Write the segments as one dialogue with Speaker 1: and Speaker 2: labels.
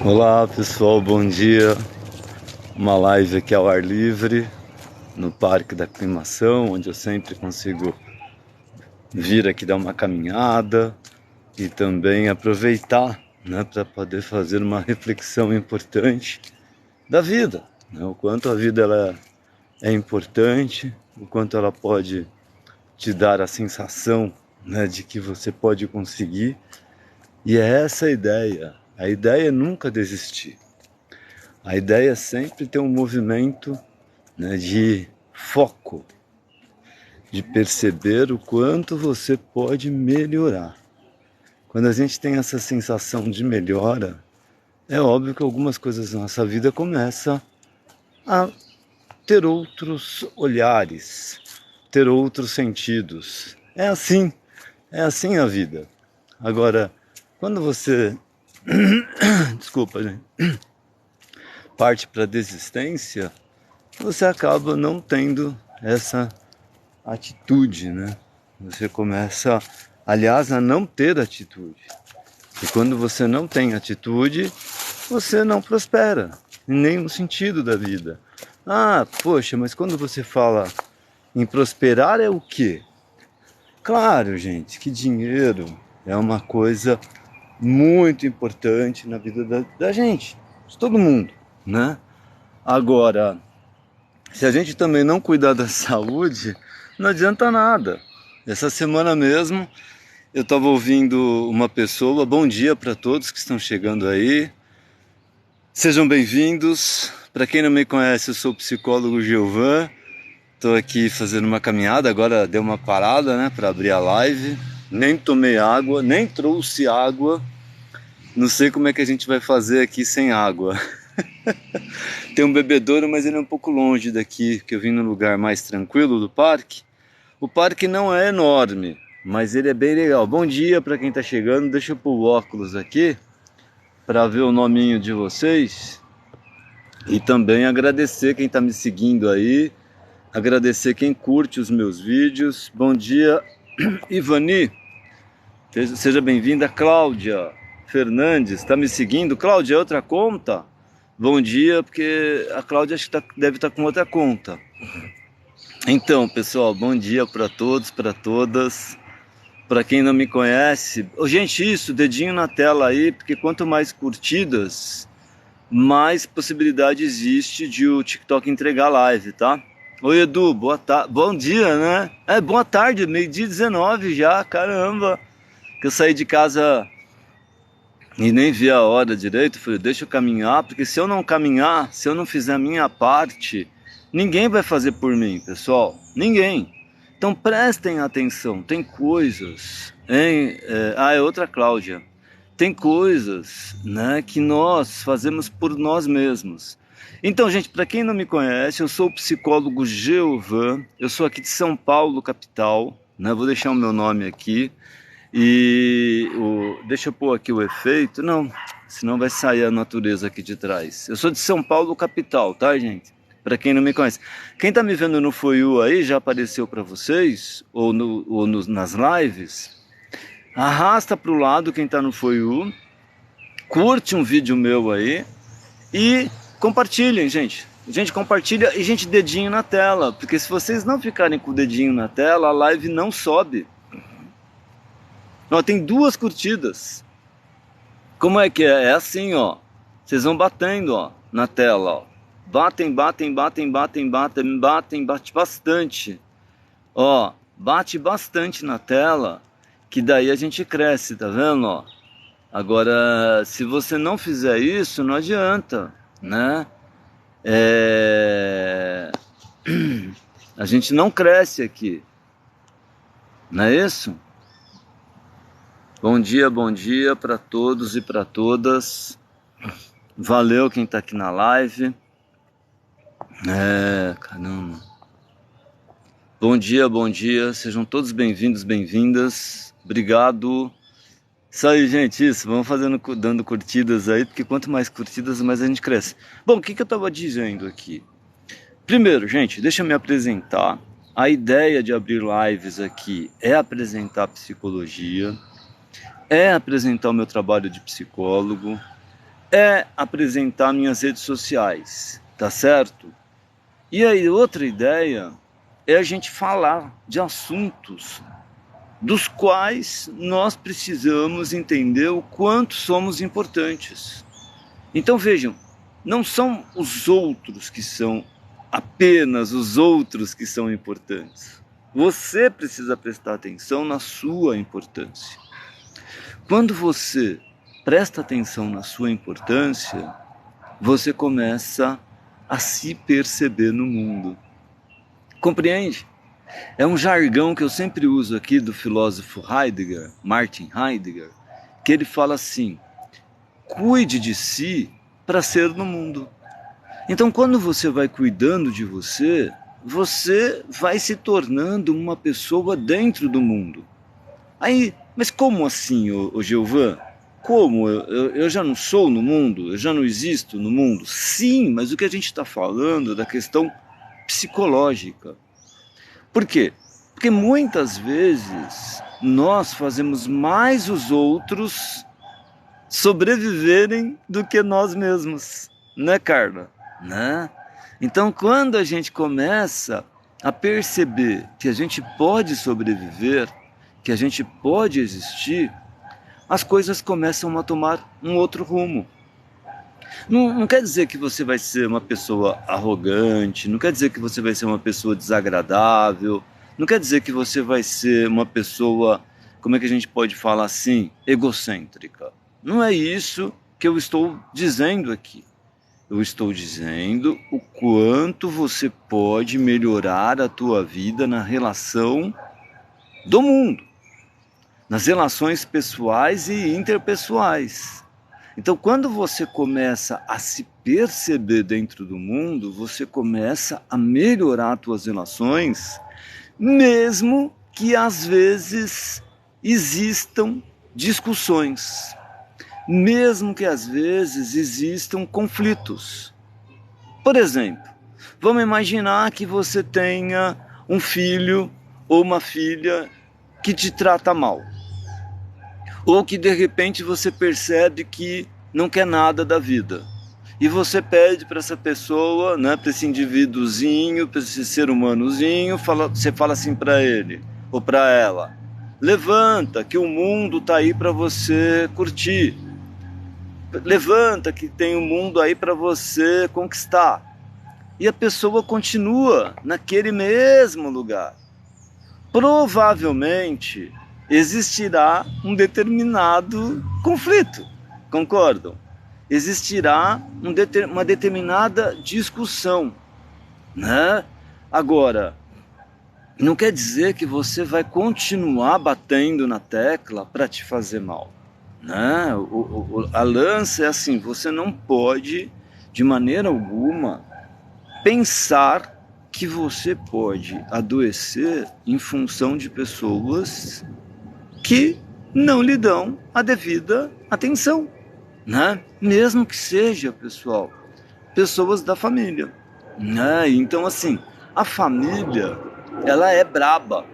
Speaker 1: Olá pessoal, bom dia. Uma live aqui ao ar livre no Parque da Aclimação, onde eu sempre consigo vir aqui dar uma caminhada e também aproveitar, né, para poder fazer uma reflexão importante da vida, né? O quanto a vida ela é importante, o quanto ela pode te dar a sensação, né, de que você pode conseguir. E é essa a ideia. A ideia é nunca desistir. A ideia é sempre ter um movimento, né, de foco, de perceber o quanto você pode melhorar. Quando a gente tem essa sensação de melhora, é óbvio que algumas coisas na nossa vida começam a ter outros olhares, ter outros sentidos. É assim a vida. Agora, quando você, desculpa, gente, parte para a desistência, você acaba não tendo essa atitude, né? Você começa, aliás, a não ter atitude. E quando você não tem atitude, você não prospera, em nenhum sentido da vida. Ah, poxa, mas quando você fala em prosperar é o quê? Claro, gente, que dinheiro é uma coisa muito importante na vida da gente, de todo mundo, né? Agora, se a gente também não cuidar da saúde, não adianta nada. Essa semana mesmo eu estava ouvindo uma pessoa, bom dia para todos que estão chegando aí. Sejam bem-vindos. Para quem não me conhece, eu sou o psicólogo Gilvan. Estou aqui fazendo uma caminhada, agora deu uma parada, né, para abrir a live. Nem tomei água, nem trouxe água. Não sei como é que a gente vai fazer aqui sem água. Tem um bebedouro, mas ele é um pouco longe daqui, que eu vim num lugar mais tranquilo do parque. O parque não é enorme, mas ele é bem legal. Bom dia para quem está chegando. Deixa eu pôr o óculos aqui para ver o nominho de vocês. E também agradecer quem está me seguindo aí. Agradecer quem curte os meus vídeos. Bom dia, Ivani. Seja bem-vinda, Cláudia Fernandes. Está me seguindo? Cláudia, é outra conta? Bom dia, porque a Cláudia acho que deve estar com outra conta. Então, pessoal, bom dia para todos, para todas. Para quem não me conhece, gente, isso, dedinho na tela aí, porque quanto mais curtidas, mais possibilidade existe de o TikTok entregar live, tá? Oi, Edu, boa tarde, bom dia, né? Boa tarde, meio-dia 19 já, caramba. Que eu saí de casa e nem vi a hora direito, falei, deixa eu caminhar, porque se eu não caminhar, se eu não fizer a minha parte, ninguém vai fazer por mim, pessoal, ninguém. Então prestem atenção, tem coisas, hein? É outra Cláudia. Tem coisas, né, que nós fazemos por nós mesmos. Então, gente, para quem não me conhece, eu sou o psicólogo Gilvan, eu sou aqui de São Paulo, capital, né? Vou deixar o meu nome aqui. E deixa eu pôr aqui o efeito, não, senão vai sair a natureza aqui de trás. Eu sou de São Paulo, capital, tá, gente? Para quem não me conhece. Quem tá me vendo no FOIU aí, já apareceu para vocês? Nas lives? Arrasta pro lado quem tá no FOIU, curte um vídeo meu aí e compartilhem, gente. Gente, compartilha e, gente, dedinho na tela, porque se vocês não ficarem com o dedinho na tela, a live não sobe. Ó, tem 2 curtidas. Como é que é? É assim, ó. Vocês vão batendo, ó, na tela, ó. Batem, batem, batem, batem, batem, batem, bate bastante. Ó, bate bastante na tela, que daí a gente cresce, tá vendo, ó? Agora, se você não fizer isso, não adianta, né? A gente não cresce aqui. Não é isso? Bom dia para todos e para todas. Valeu quem tá aqui na live. Caramba. Bom dia. Sejam todos bem-vindos, bem-vindas. Obrigado. Isso aí, gente, isso. Vamos dando curtidas aí, porque quanto mais curtidas, mais a gente cresce. Bom, o que eu tava dizendo aqui? Primeiro, gente, deixa eu me apresentar. A ideia de abrir lives aqui é apresentar psicologia, é apresentar o meu trabalho de psicólogo, é apresentar minhas redes sociais, tá certo? E aí outra ideia é a gente falar de assuntos dos quais nós precisamos entender o quanto somos importantes. Então vejam, não são os outros que são apenas os outros que são importantes. Você precisa prestar atenção na sua importância. Quando você presta atenção na sua importância, você começa a se perceber no mundo. Compreende? É um jargão que eu sempre uso aqui do filósofo Heidegger, Martin Heidegger, que ele fala assim: cuide de si para ser no mundo. Então, quando você vai cuidando de você, você vai se tornando uma pessoa dentro do mundo. Aí, mas como assim, ô Gilvan? Como? Eu já não sou no mundo? Eu já não existo no mundo? Sim, mas o que a gente está falando é da questão psicológica. Por quê? Porque muitas vezes nós fazemos mais os outros sobreviverem do que nós mesmos, né, Carla? Né? Então, quando a gente começa a perceber que a gente pode sobreviver, que a gente pode existir, as coisas começam a tomar um outro rumo. Não quer dizer que você vai ser uma pessoa arrogante, não quer dizer que você vai ser uma pessoa desagradável, não quer dizer que você vai ser uma pessoa, como é que a gente pode falar assim, egocêntrica. Não é isso que eu estou dizendo aqui. Eu estou dizendo o quanto você pode melhorar a tua vida na relação do mundo, nas relações pessoais e interpessoais. Então, quando você começa a se perceber dentro do mundo, você começa a melhorar as tuas relações, mesmo que às vezes existam discussões, mesmo que às vezes existam conflitos. Por exemplo, vamos imaginar que você tenha um filho ou uma filha que te trata mal. Ou que de repente você percebe que não quer nada da vida. E você pede para essa pessoa, né, para esse indivíduozinho, para esse ser humanozinho, você fala assim para ele ou para ela: levanta, que o mundo está aí para você curtir. Levanta, que tem um mundo aí para você conquistar. E a pessoa continua naquele mesmo lugar. Provavelmente existirá um determinado conflito, concordam? Existirá uma determinada discussão, né? Agora, não quer dizer que você vai continuar batendo na tecla para te fazer mal, né? A lança é assim: você não pode, de maneira alguma, pensar que você pode adoecer em função de pessoas que não lhe dão a devida atenção, né? Mesmo que seja, pessoal, pessoas da família, né? Então, assim, a família, ela é braba.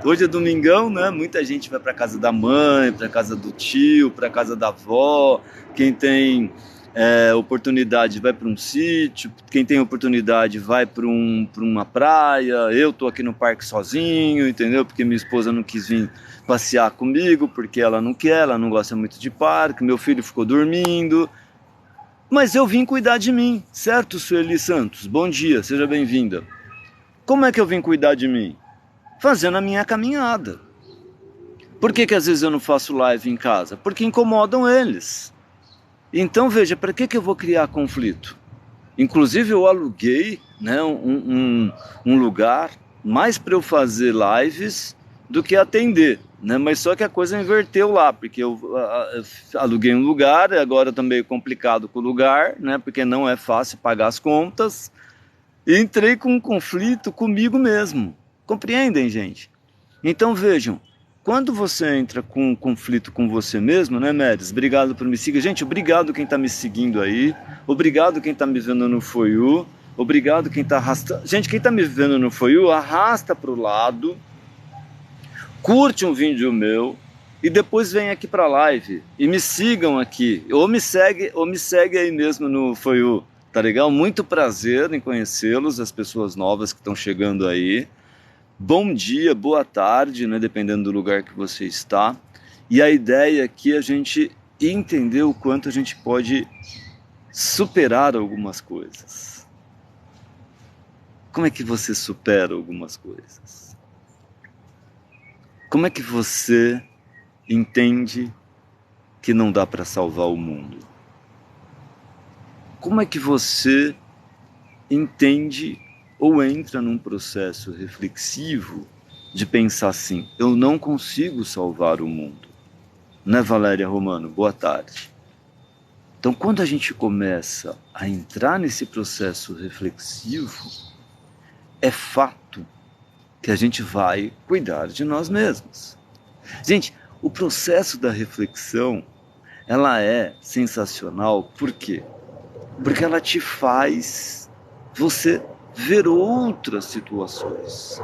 Speaker 1: Hoje é domingão, né? Muita gente vai para casa da mãe, para casa do tio, para casa da avó. Quem tem oportunidade vai para um sítio, quem tem oportunidade vai para uma praia. Eu tô aqui no parque sozinho, entendeu? Porque minha esposa não quis vir passear comigo, porque ela não quer, ela não gosta muito de parque, meu filho ficou dormindo. Mas eu vim cuidar de mim, certo, Sueli Santos? Bom dia, seja bem-vinda. Como é que eu vim cuidar de mim? Fazendo a minha caminhada. Por que às vezes eu não faço live em casa? Porque incomodam eles. Então veja, para que eu vou criar conflito? Inclusive eu aluguei, né, um lugar mais para eu fazer lives do que atender, né? Mas só que a coisa inverteu lá, porque eu aluguei um lugar, agora está meio complicado com o lugar, né, porque não é fácil pagar as contas, e entrei com um conflito comigo mesmo. Compreendem, gente? Então vejam, quando você entra com um conflito com você mesmo, né, Meres? Obrigado por me seguir. Gente, obrigado quem está me seguindo aí. Obrigado quem está me vendo no For You. Obrigado quem está arrastando. Gente, quem está me vendo no For You, arrasta para o lado. Curte um vídeo meu. e depois vem aqui para a live e me sigam aqui, ou me segue aí mesmo no For You, tá legal? Muito prazer em conhecê-los, as pessoas novas que estão chegando aí. Bom dia, boa tarde, né, dependendo do lugar que você está. E a ideia aqui é a gente entender o quanto a gente pode superar algumas coisas. Como é que você supera algumas coisas? Como é que você entende que não dá para salvar o mundo? Como é que você entende ou entra num processo reflexivo de pensar assim, eu não consigo salvar o mundo? Né, Valéria Romano? Boa tarde. Então, quando a gente começa a entrar nesse processo reflexivo, é fato que a gente vai cuidar de nós mesmos. Gente, o processo da reflexão, ela é sensacional, por quê? Porque ela te faz você ver outras situações.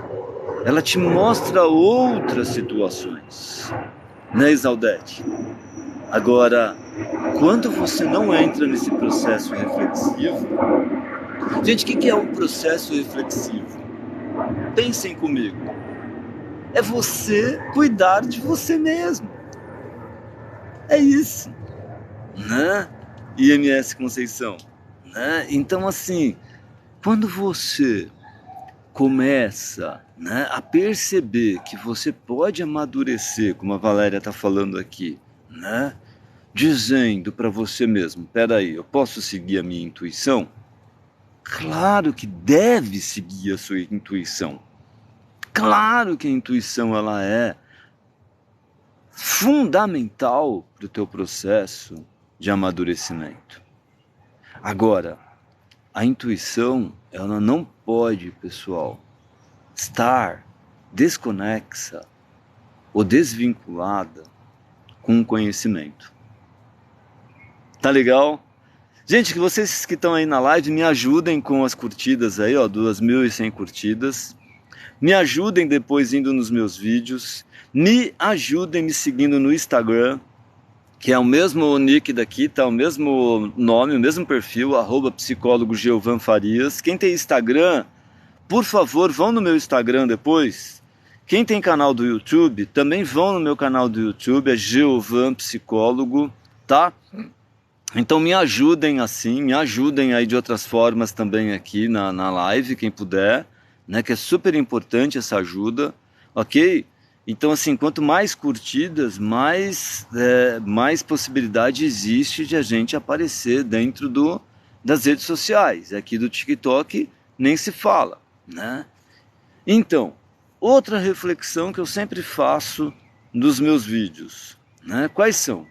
Speaker 1: Ela te mostra outras situações, né, Isaldete? Agora, quando você não entra nesse processo reflexivo... Gente, o que é um processo reflexivo? Pensem comigo. É você cuidar de você mesmo. É isso, né? IMS Conceição, né? Então, assim, quando você começa, né, a perceber que você pode amadurecer, como a Valéria está falando aqui, né, dizendo para você mesmo, peraí, eu posso seguir a minha intuição? Claro que deve seguir a sua intuição. Claro que a intuição ela é fundamental para o teu processo de amadurecimento. Agora, a intuição, ela não pode, pessoal, estar desconexa ou desvinculada com o conhecimento. Tá legal? Gente, que vocês que estão aí na live, me ajudem com as curtidas aí, ó, 2.100 curtidas. Me ajudem depois indo nos meus vídeos. Me ajudem me seguindo no Instagram, que é o mesmo nick daqui, tá? O mesmo nome, o mesmo perfil, @psicólogo Geovan Farias. Quem tem Instagram, por favor, vão no meu Instagram depois. Quem tem canal do YouTube, também vão no meu canal do YouTube, é Geovan Psicólogo, tá? Então me ajudem assim, me ajudem aí de outras formas também aqui na live, quem puder, né? Que é super importante essa ajuda, ok? Então, assim, quanto mais curtidas, mais possibilidade existe de a gente aparecer dentro das redes sociais. Aqui do TikTok nem se fala, né? Então, outra reflexão que eu sempre faço nos meus vídeos, né? Quais são?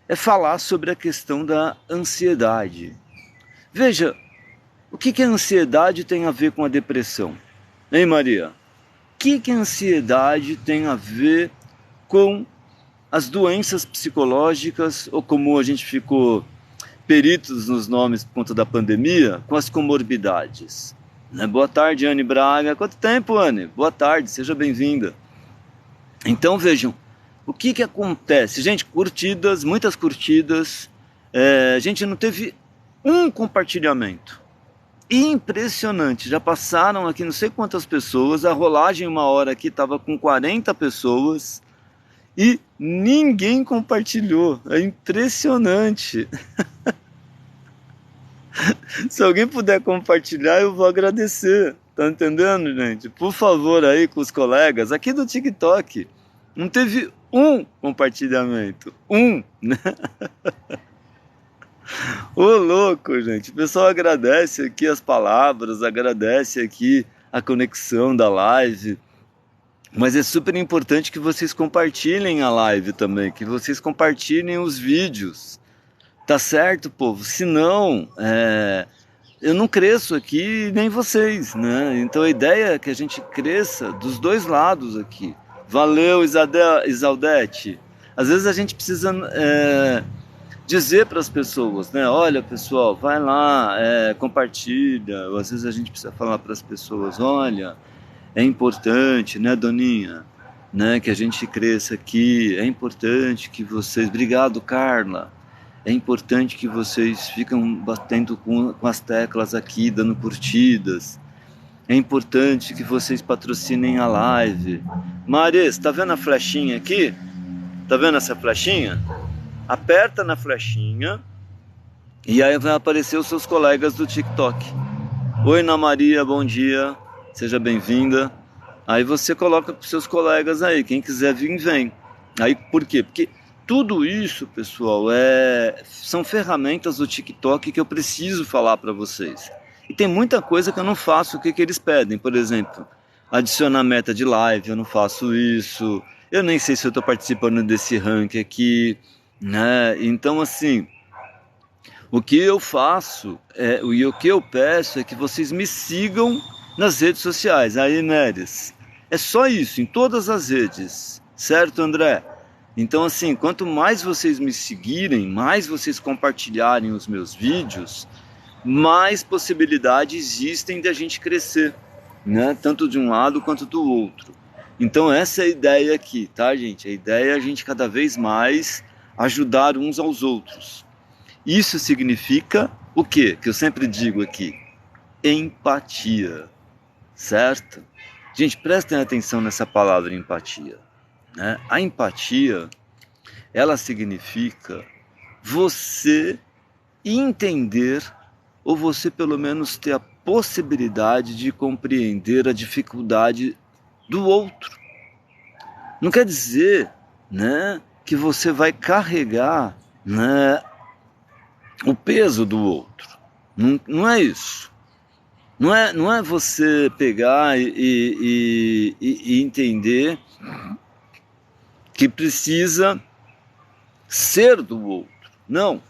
Speaker 1: É falar sobre a questão da ansiedade. Veja, o que a ansiedade tem a ver com a depressão? Hein, Maria? O que a ansiedade tem a ver com as doenças psicológicas, ou como a gente ficou peritos nos nomes por conta da pandemia, com as comorbidades? Né? Boa tarde, Anne Braga. Quanto tempo, Anne? Boa tarde, seja bem-vinda. Então, vejam, o que acontece? Gente, curtidas, muitas curtidas. A gente não teve um compartilhamento. Impressionante. Já passaram aqui não sei quantas pessoas. A rolagem uma hora aqui estava com 40 pessoas. E ninguém compartilhou. É impressionante. Se alguém puder compartilhar, eu vou agradecer. Tá entendendo, gente? Por favor, aí com os colegas. Aqui do TikTok. Não teve um compartilhamento. Né? Ô louco, gente. O pessoal agradece aqui as palavras, agradece aqui a conexão da live. Mas é super importante que vocês compartilhem a live também, que vocês compartilhem os vídeos. Tá certo, povo? Senão, eu não cresço aqui, nem vocês, né? Então a ideia é que a gente cresça dos dois lados aqui. Valeu, Isaldete. Às vezes a gente precisa dizer para as pessoas, né? Olha, pessoal, vai lá, compartilha. Ou às vezes a gente precisa falar para as pessoas, olha, é importante, né, Doninha? né, que a gente cresça aqui. É importante que vocês... Obrigado, Carla. É importante que vocês fiquem batendo com as teclas aqui, dando curtidas. É importante que vocês patrocinem a live. Maris, tá vendo a flechinha aqui? Tá vendo essa flechinha? Aperta na flechinha e aí vai aparecer os seus colegas do TikTok. Oi, Ana Maria, bom dia. Seja bem-vinda. Aí você coloca para os seus colegas aí. Quem quiser vir, vem. Aí por quê? Porque tudo isso, pessoal, são ferramentas do TikTok que eu preciso falar para vocês. E tem muita coisa que eu não faço o que eles pedem. Por exemplo, adicionar meta de live, eu não faço isso. Eu nem sei se eu estou participando desse ranking aqui, né? Então, assim, o que eu faço e o que eu peço é que vocês me sigam nas redes sociais. Aí, Neres, é só isso, em todas as redes, certo, André? Então, assim, quanto mais vocês me seguirem, mais vocês compartilharem os meus vídeos, mais possibilidades existem de a gente crescer, né? Tanto de um lado quanto do outro. Então essa é a ideia aqui, tá, gente? A ideia é a gente cada vez mais ajudar uns aos outros. Isso significa o quê? Que eu sempre digo aqui: empatia, certo? Gente, prestem atenção nessa palavra empatia, né? A empatia, ela significa você entender, ou você pelo menos ter a possibilidade de compreender a dificuldade do outro. Não quer dizer, né, que você vai carregar, né, o peso do outro. Não é isso. Não é você pegar e entender que precisa ser do outro. Não.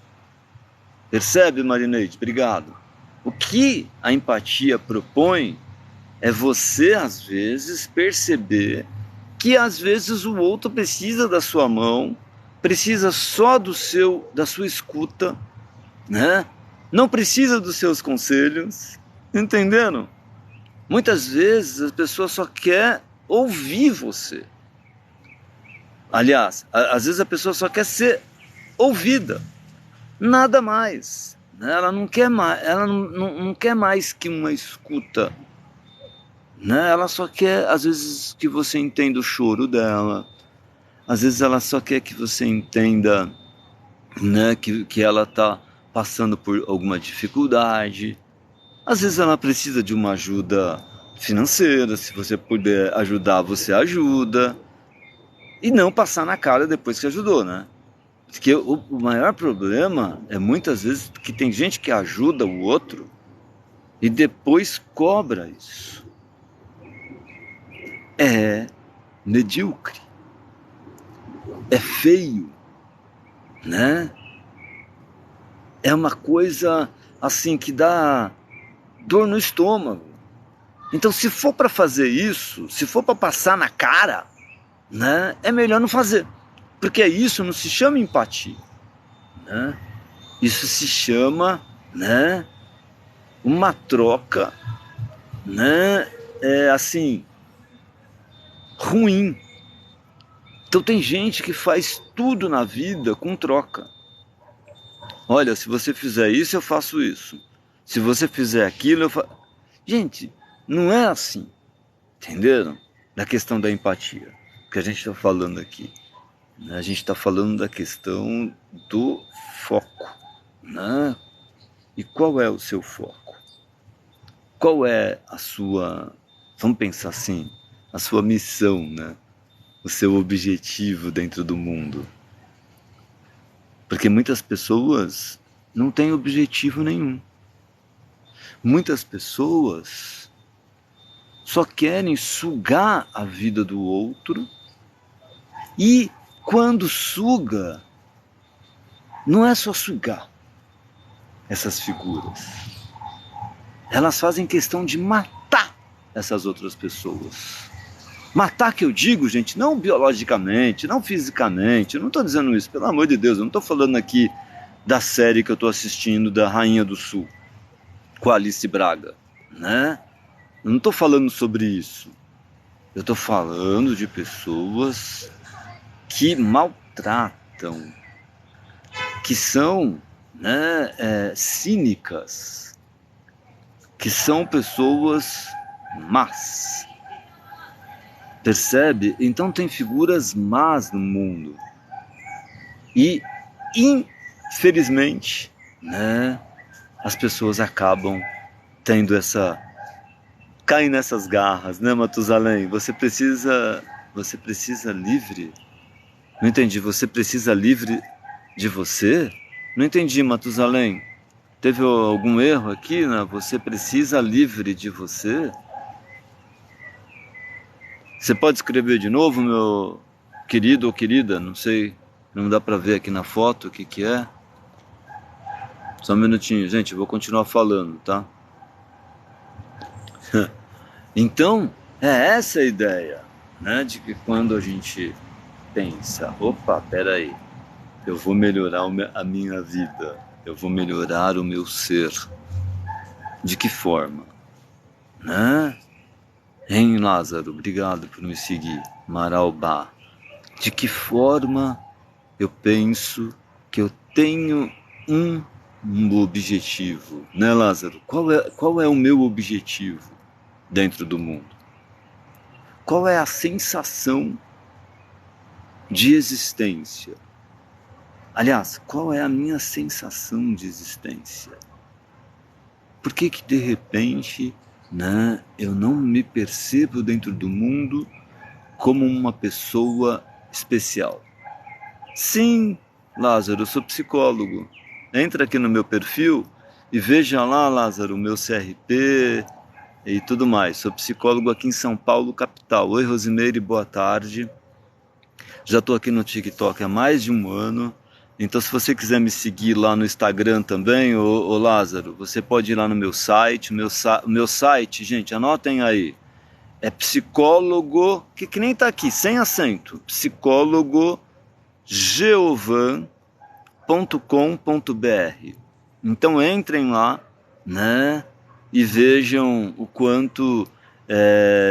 Speaker 1: Percebe, Marineide? Obrigado. O que a empatia propõe é você, às vezes, perceber que, às vezes, o outro precisa da sua mão, precisa só da sua escuta, né? Não precisa dos seus conselhos, entendendo? Muitas vezes a pessoa só quer ouvir você. Aliás, às vezes a pessoa só quer ser ouvida. Nada mais. Ela não quer mais, não quer mais que uma escuta. Né? Ela só quer, às vezes, que você entenda o choro dela. Às vezes ela só quer que você entenda, né, que ela está passando por alguma dificuldade. Às vezes ela precisa de uma ajuda financeira. Se você puder ajudar, você ajuda. E não passar na cara depois que ajudou, né? Porque o maior problema é muitas vezes que tem gente que ajuda o outro e depois cobra isso. É medíocre. É feio, né? É uma coisa assim que dá dor no estômago. Então, se for para fazer isso, se for para passar na cara, né, é melhor não fazer. Porque isso não se chama empatia, né? Isso se chama, né, uma troca, né, assim, ruim. Então tem gente que faz tudo na vida com troca. Olha, se você fizer isso, eu faço isso. Se você fizer aquilo, eu faço... Gente, não é assim, entenderam? Da questão da empatia que a gente está falando aqui. A gente está falando da questão do foco, né? E qual é o seu foco? Qual é a sua, vamos pensar assim, a sua missão, né? O seu objetivo dentro do mundo? Porque muitas pessoas não têm objetivo nenhum. Muitas pessoas só querem sugar a vida do outro e quando suga, não é só sugar essas figuras. Elas fazem questão de matar essas outras pessoas. Matar que eu digo, gente, não biologicamente, não fisicamente, eu não estou dizendo isso, pelo amor de Deus, eu não estou falando aqui da série que eu estou assistindo da Rainha do Sul, com a Alice Braga, né? Eu não estou falando sobre isso. Eu estou falando de pessoas que maltratam, que são, né, cínicas, que são pessoas más. Percebe? Então tem figuras más no mundo. E, infelizmente, né, as pessoas acabam tendo caem nessas garras, né, Matusalém? Você precisa livre. Não entendi, você precisa livre de você? Não entendi, Matusalém. Teve algum erro aqui, né? Você precisa livre de você? Você pode escrever de novo, meu querido ou querida? Não sei, não dá pra ver aqui na foto o que que é. Só um minutinho, gente, eu vou continuar falando, tá? Então, é essa a ideia, né? De que quando a gente pensa, opa, peraí, eu vou melhorar a minha vida, eu vou melhorar o meu ser. De que forma? Né? Hein, Lázaro, obrigado por me seguir. Maralbá. De que forma eu penso que eu tenho um objetivo, né, Lázaro? Qual é o meu objetivo dentro do mundo? Qual é a sensação de existência? Aliás, qual é a minha sensação de existência? Por que que de repente, né, eu não me percebo dentro do mundo como uma pessoa especial? Sim, Lázaro, eu sou psicólogo. Entra aqui no meu perfil e veja lá, Lázaro, o meu CRP e tudo mais. Sou psicólogo aqui em São Paulo, capital. Oi, Rosimeire, boa tarde. Já estou aqui no TikTok há mais de um ano. Então, se você quiser me seguir lá no Instagram também, ô Lázaro, você pode ir lá no meu site. O meu site, gente, anotem aí. É psicólogo, que nem tá aqui, sem acento. Psicólogo geovan.com.br. Então entrem lá, né, e vejam o quanto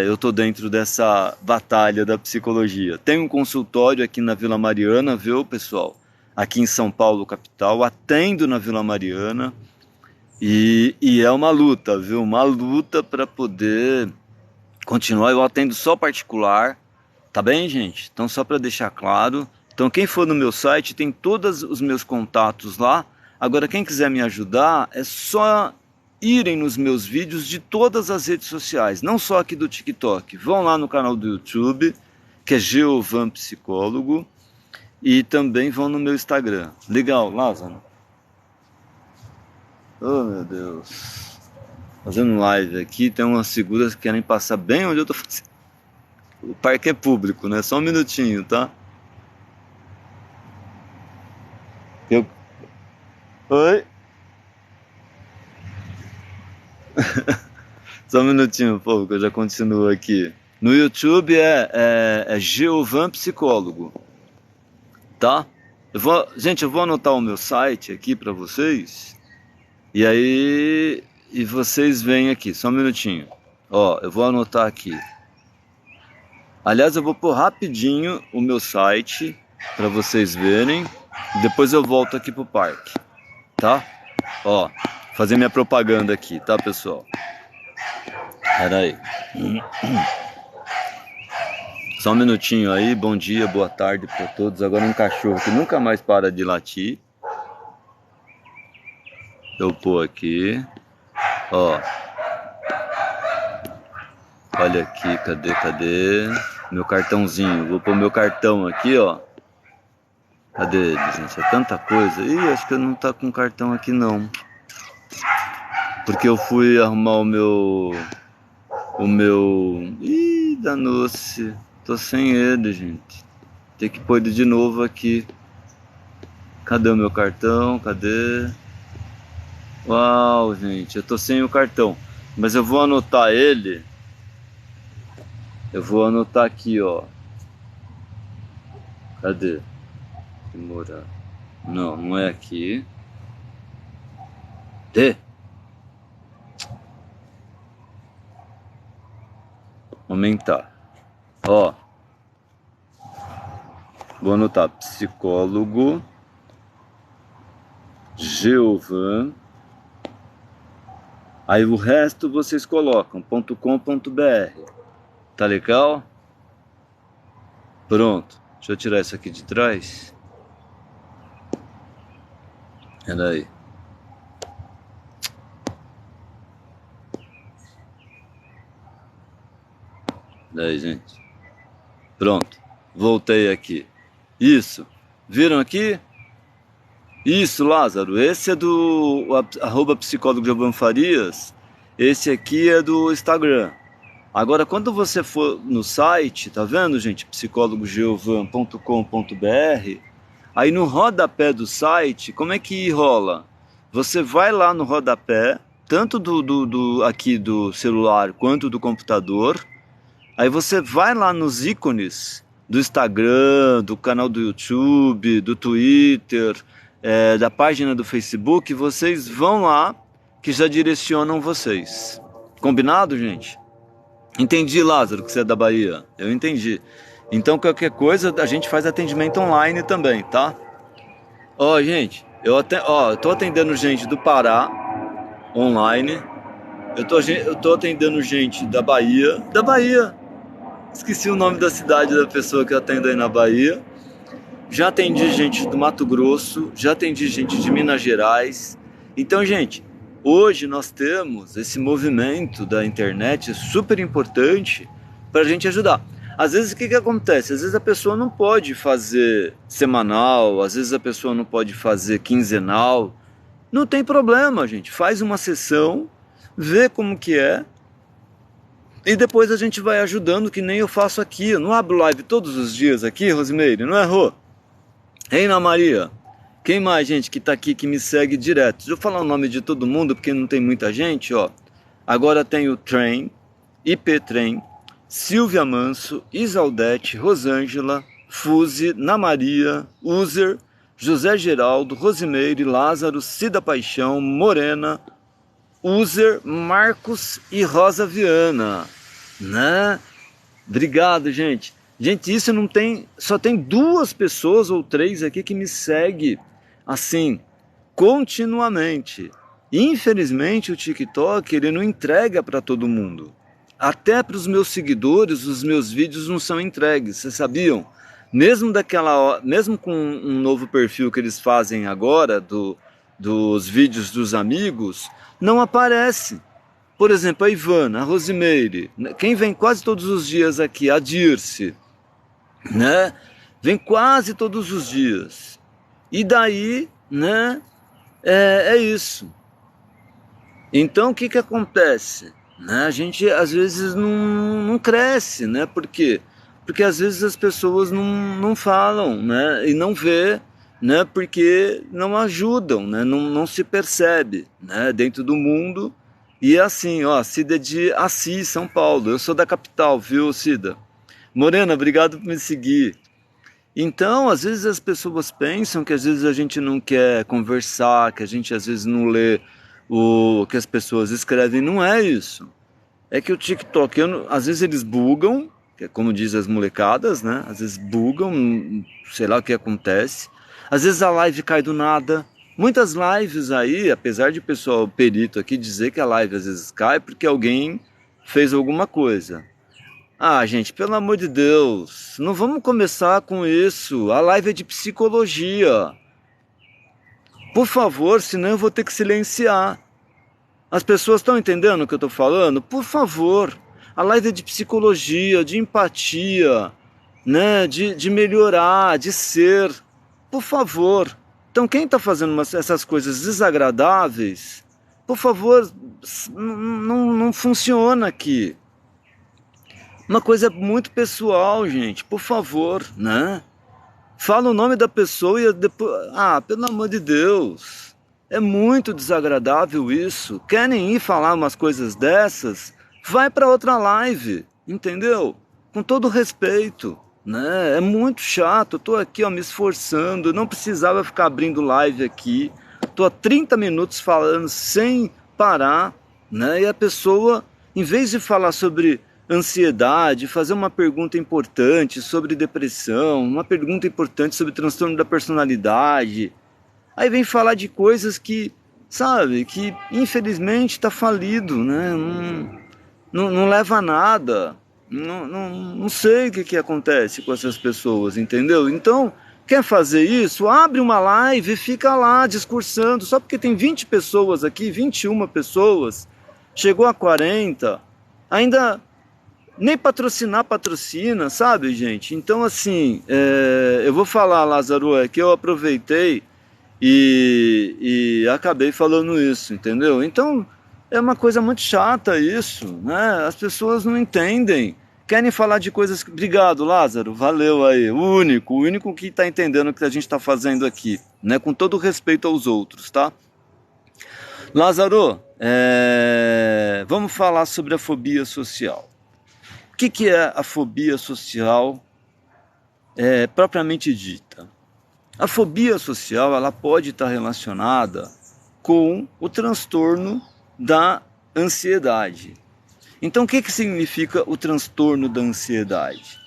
Speaker 1: eu tô dentro dessa batalha da psicologia. Tem um consultório aqui na Vila Mariana, viu, pessoal? Aqui em São Paulo, capital, atendo na Vila Mariana e é uma luta, viu? Uma luta para poder continuar. Eu atendo só particular, tá bem, gente? Então, só para deixar claro. Então, quem for no meu site tem todos os meus contatos lá. Agora, quem quiser me ajudar, é só irem nos meus vídeos de todas as redes sociais, não só aqui do TikTok. Vão lá no canal do YouTube, que é Geovan Psicólogo, e também vão no meu Instagram. Legal, Lázaro? Oh, meu Deus. Fazendo live aqui, tem umas figuras que querem passar bem onde eu tô fazendo. O parque é público, né? Só um minutinho, tá? Eu... Oi? Só um minutinho, povo, que eu já continuo aqui. No YouTube é Geovan Psicólogo, tá? Gente, eu vou anotar o meu site aqui para vocês. E aí, e vocês vêm aqui, só um minutinho. Ó, eu vou anotar aqui. Aliás, eu vou pôr rapidinho o meu site para vocês verem. Depois eu volto aqui pro parque, tá? Ó, fazer minha propaganda aqui, tá, pessoal? Pera aí. Só um minutinho aí, bom dia, boa tarde para todos. Agora um cachorro que nunca mais para de latir. Eu pôr aqui. Ó. Olha aqui, cadê? Meu cartãozinho. Vou pôr meu cartão aqui, ó. Cadê ele, gente? É tanta coisa. Ih, acho que eu não tá com cartão aqui não. Porque eu fui arrumar o meu... Ih, danou-se. Tô sem ele, gente. Tem que pôr ele de novo aqui. Cadê o meu cartão? Cadê? Uau, gente, eu tô sem o cartão. Mas eu vou anotar ele. Eu vou anotar aqui, ó. Cadê? Demorar. Não, não é aqui. D. Aumentar. Ó, vou anotar, psicólogo Geovan. Aí o resto vocês colocam .com.br. Tá legal? Pronto. Deixa eu tirar isso aqui de trás. Pera aí. Daí, gente. Pronto. Voltei aqui. Isso. Viram aqui? Isso, Lázaro. Esse é do @psicólogo Giovanni Farias. Esse aqui é do Instagram. Agora, quando você for no site, tá vendo, gente? psicólogogeovan.com.br. Aí no rodapé do site, como é que rola? Você vai lá no rodapé, tanto aqui do celular quanto do computador. Aí você vai lá nos ícones do Instagram, do canal do YouTube, do Twitter, da página do Facebook, vocês vão lá que já direcionam vocês. Combinado, gente? Entendi, Lázaro, que você é da Bahia. Eu entendi. Então, qualquer coisa, a gente faz atendimento online também, tá? Ó, gente, eu tô atendendo gente do Pará, online. Eu tô atendendo gente da Bahia. Da Bahia! Esqueci o nome da cidade da pessoa que eu atendo aí na Bahia. Já atendi gente do Mato Grosso, já atendi gente de Minas Gerais. Então, gente, hoje nós temos esse movimento da internet super importante para a gente ajudar. Às vezes o que acontece? Às vezes a pessoa não pode fazer semanal, às vezes a pessoa não pode fazer quinzenal. Não tem problema, gente. Faz uma sessão, vê como que é. E depois a gente vai ajudando, que nem eu faço aqui. Eu não abro live todos os dias aqui, Rosimeire, não é, Rô? Reina Maria. Quem mais, gente, que tá aqui, que me segue direto? Deixa eu falar o nome de todo mundo, porque não tem muita gente, ó. Agora tem o Trem, IP Trem, Silvia Manso, Isaldete, Rosângela, Fuse, Na Maria, User, José Geraldo, Rosimeire, Lázaro, Cida Paixão, Morena, User, Marcos e Rosa Viana, né? Obrigado, gente. Gente, isso não tem, só tem 2 pessoas ou 3 aqui que me seguem assim, continuamente. Infelizmente o TikTok, ele não entrega para todo mundo. Até para os meus seguidores, os meus vídeos não são entregues, vocês sabiam? Mesmo com um novo perfil que eles fazem agora, dos vídeos dos amigos, não aparece. Por exemplo, a Ivana, a Rosimeire, quem vem quase todos os dias aqui, a Dirce, né? Vem quase todos os dias. E daí, né? É isso. Então, o que acontece? Né? A gente, às vezes, não cresce, né? Por quê? Porque, às vezes, as pessoas não falam, né? E não vê, né? Porque não ajudam, né? Não se percebe, né? Dentro do mundo. E é assim, ó, Cida é de Assis, São Paulo. Eu sou da capital, viu, Cida? Morena, obrigado por me seguir. Então, às vezes as pessoas pensam que às vezes a gente não quer conversar, que a gente às vezes não lê o que as pessoas escrevem. Não é isso. É que o TikTok, às vezes eles bugam, que é como diz as molecadas, né? Às vezes bugam, sei lá o que acontece. Às vezes a live cai do nada. Muitas lives aí, apesar de o pessoal perito aqui dizer que a live às vezes cai porque alguém fez alguma coisa. Ah, gente, pelo amor de Deus, não vamos começar com isso. A live é de psicologia. Por favor, senão eu vou ter que silenciar. As pessoas estão entendendo o que eu estou falando? Por favor, a live é de psicologia, de empatia, né? De melhorar, de ser. Por favor. Então quem está fazendo essas coisas desagradáveis, por favor, não funciona aqui. Uma coisa muito pessoal, gente, por favor, né? Fala o nome da pessoa e depois... Ah, pelo amor de Deus, é muito desagradável isso. Querem ir falar umas coisas dessas? Vai para outra live, entendeu? Com todo respeito, né? É muito chato, eu tô aqui, ó, me esforçando, não precisava ficar abrindo live aqui. Tô há 30 minutos falando sem parar, né? E a pessoa, em vez de falar sobre ansiedade, fazer uma pergunta importante sobre depressão, uma pergunta importante sobre transtorno da personalidade. Aí vem falar de coisas que, sabe, que infelizmente está falido, né? Não leva a nada. Não sei o que acontece com essas pessoas, entendeu? Então, quer fazer isso? Abre uma live e fica lá discursando. Só porque tem 20 pessoas aqui, 21 pessoas, chegou a 40, ainda nem patrocina, sabe, gente? Então, assim, eu vou falar, Lázaro, é que eu aproveitei e acabei falando isso, entendeu? Então, é uma coisa muito chata isso, né? As pessoas não entendem. Querem falar de coisas... Obrigado, Lázaro, valeu aí. O único que está entendendo o que a gente está fazendo aqui, né? Com todo respeito aos outros, tá? Lázaro, vamos falar sobre a fobia social. O que é a fobia social propriamente dita? A fobia social, ela pode estar relacionada com o transtorno da ansiedade. Então, o que significa o transtorno da ansiedade?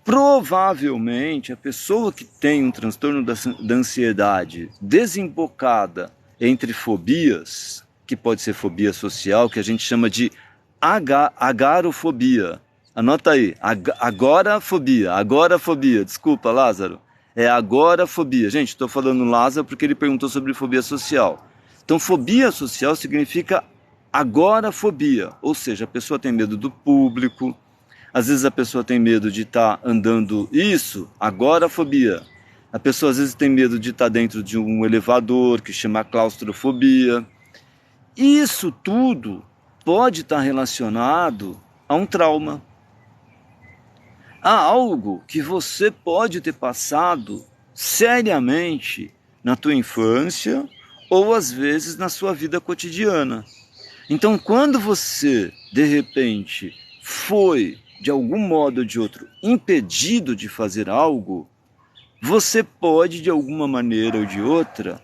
Speaker 1: Provavelmente, a pessoa que tem um transtorno da ansiedade desembocada entre fobias, que pode ser fobia social, que a gente chama de agorafobia. Anota aí, agorafobia, desculpa, Lázaro. É agorafobia. Gente, estou falando Lázaro porque ele perguntou sobre fobia social. Então, fobia social significa agorafobia, ou seja, a pessoa tem medo do público, às vezes a pessoa tem medo de estar andando, agorafobia. A pessoa às vezes tem medo de estar dentro de um elevador, que chama claustrofobia. Isso tudo pode estar relacionado a um trauma. Há algo que você pode ter passado seriamente na tua infância ou às vezes na sua vida cotidiana. Então, quando você, de repente, foi, de algum modo ou de outro, impedido de fazer algo, você pode, de alguma maneira ou de outra,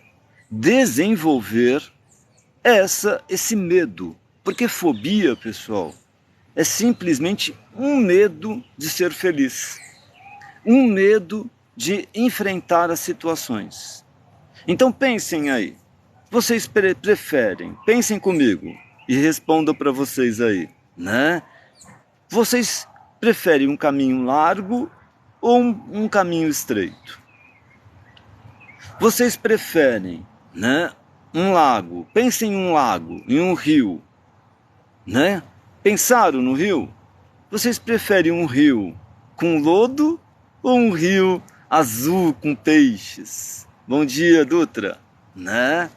Speaker 1: desenvolver esse medo. Porque fobia, pessoal, é simplesmente um medo de ser feliz. Um medo de enfrentar as situações. Então pensem aí. Vocês preferem, pensem comigo e respondam para vocês aí, né? Vocês preferem um caminho largo ou um caminho estreito? Vocês preferem, né, um lago? Pensem em um lago, em um rio, né? Pensaram no rio? Vocês preferem um rio com lodo ou um rio azul com peixes? Bom dia, Dutra, né?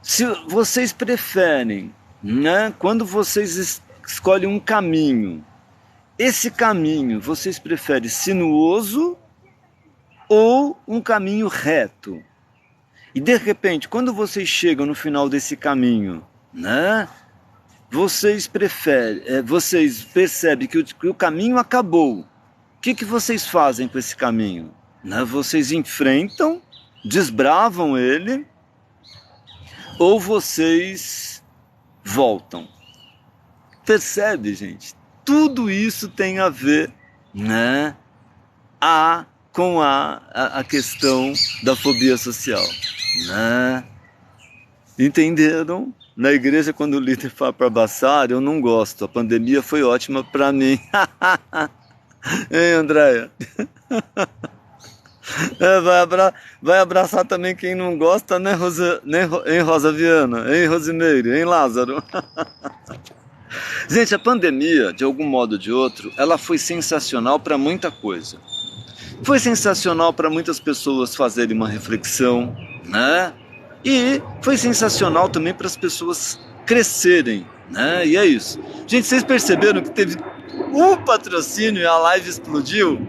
Speaker 1: Se vocês preferem, né, quando vocês escolhem um caminho, esse caminho vocês preferem sinuoso ou um caminho reto? E de repente, quando vocês chegam no final desse caminho, né, vocês percebem que o caminho acabou. O que vocês fazem com esse caminho? Né, vocês enfrentam, desbravam ele, ou vocês voltam. Percebe, gente? Tudo isso tem a ver, né, com a questão da fobia social, né? Entenderam? Na igreja, quando o líder fala para abraçar, eu não gosto. A pandemia foi ótima para mim. Hein, Andréia? Vai abraçar também quem não gosta, né, hein, Rosa Viana? Hein, Rosimeire? Hein, Lázaro? Gente, a pandemia, de algum modo ou de outro, ela foi sensacional para muita coisa. Foi sensacional para muitas pessoas fazerem uma reflexão, né? E foi sensacional também para as pessoas crescerem, né? E é isso. Gente, vocês perceberam que teve um patrocínio e a live explodiu,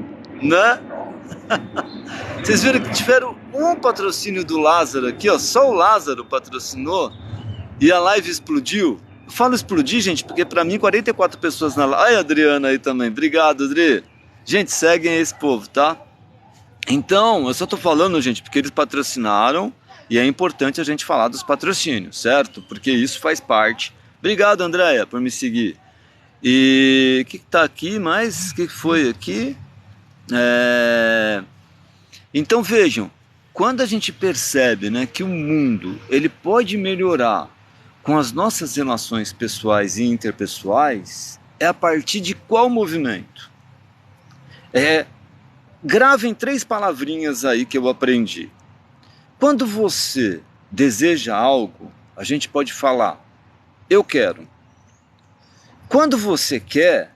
Speaker 1: né? Vocês viram que tiveram um patrocínio do Lázaro aqui, ó, só o Lázaro patrocinou e a live explodiu. Eu falo explodir, gente, porque pra mim 44 pessoas na live. Ai, a Adriana aí também, obrigado, Adri. Gente, seguem esse povo, tá? Então, eu só tô falando, gente, porque eles patrocinaram e é importante a gente falar dos patrocínios, certo? Porque isso faz parte. Obrigado, Andréia, por me seguir. E o que está aqui mais? O que foi aqui? Então vejam, quando a gente percebe, né, que o mundo ele pode melhorar com as nossas relações pessoais e interpessoais, é a partir de qual movimento? Gravem 3 palavrinhas aí que eu aprendi. Quando você deseja algo, a gente pode falar, eu quero. Quando você quer,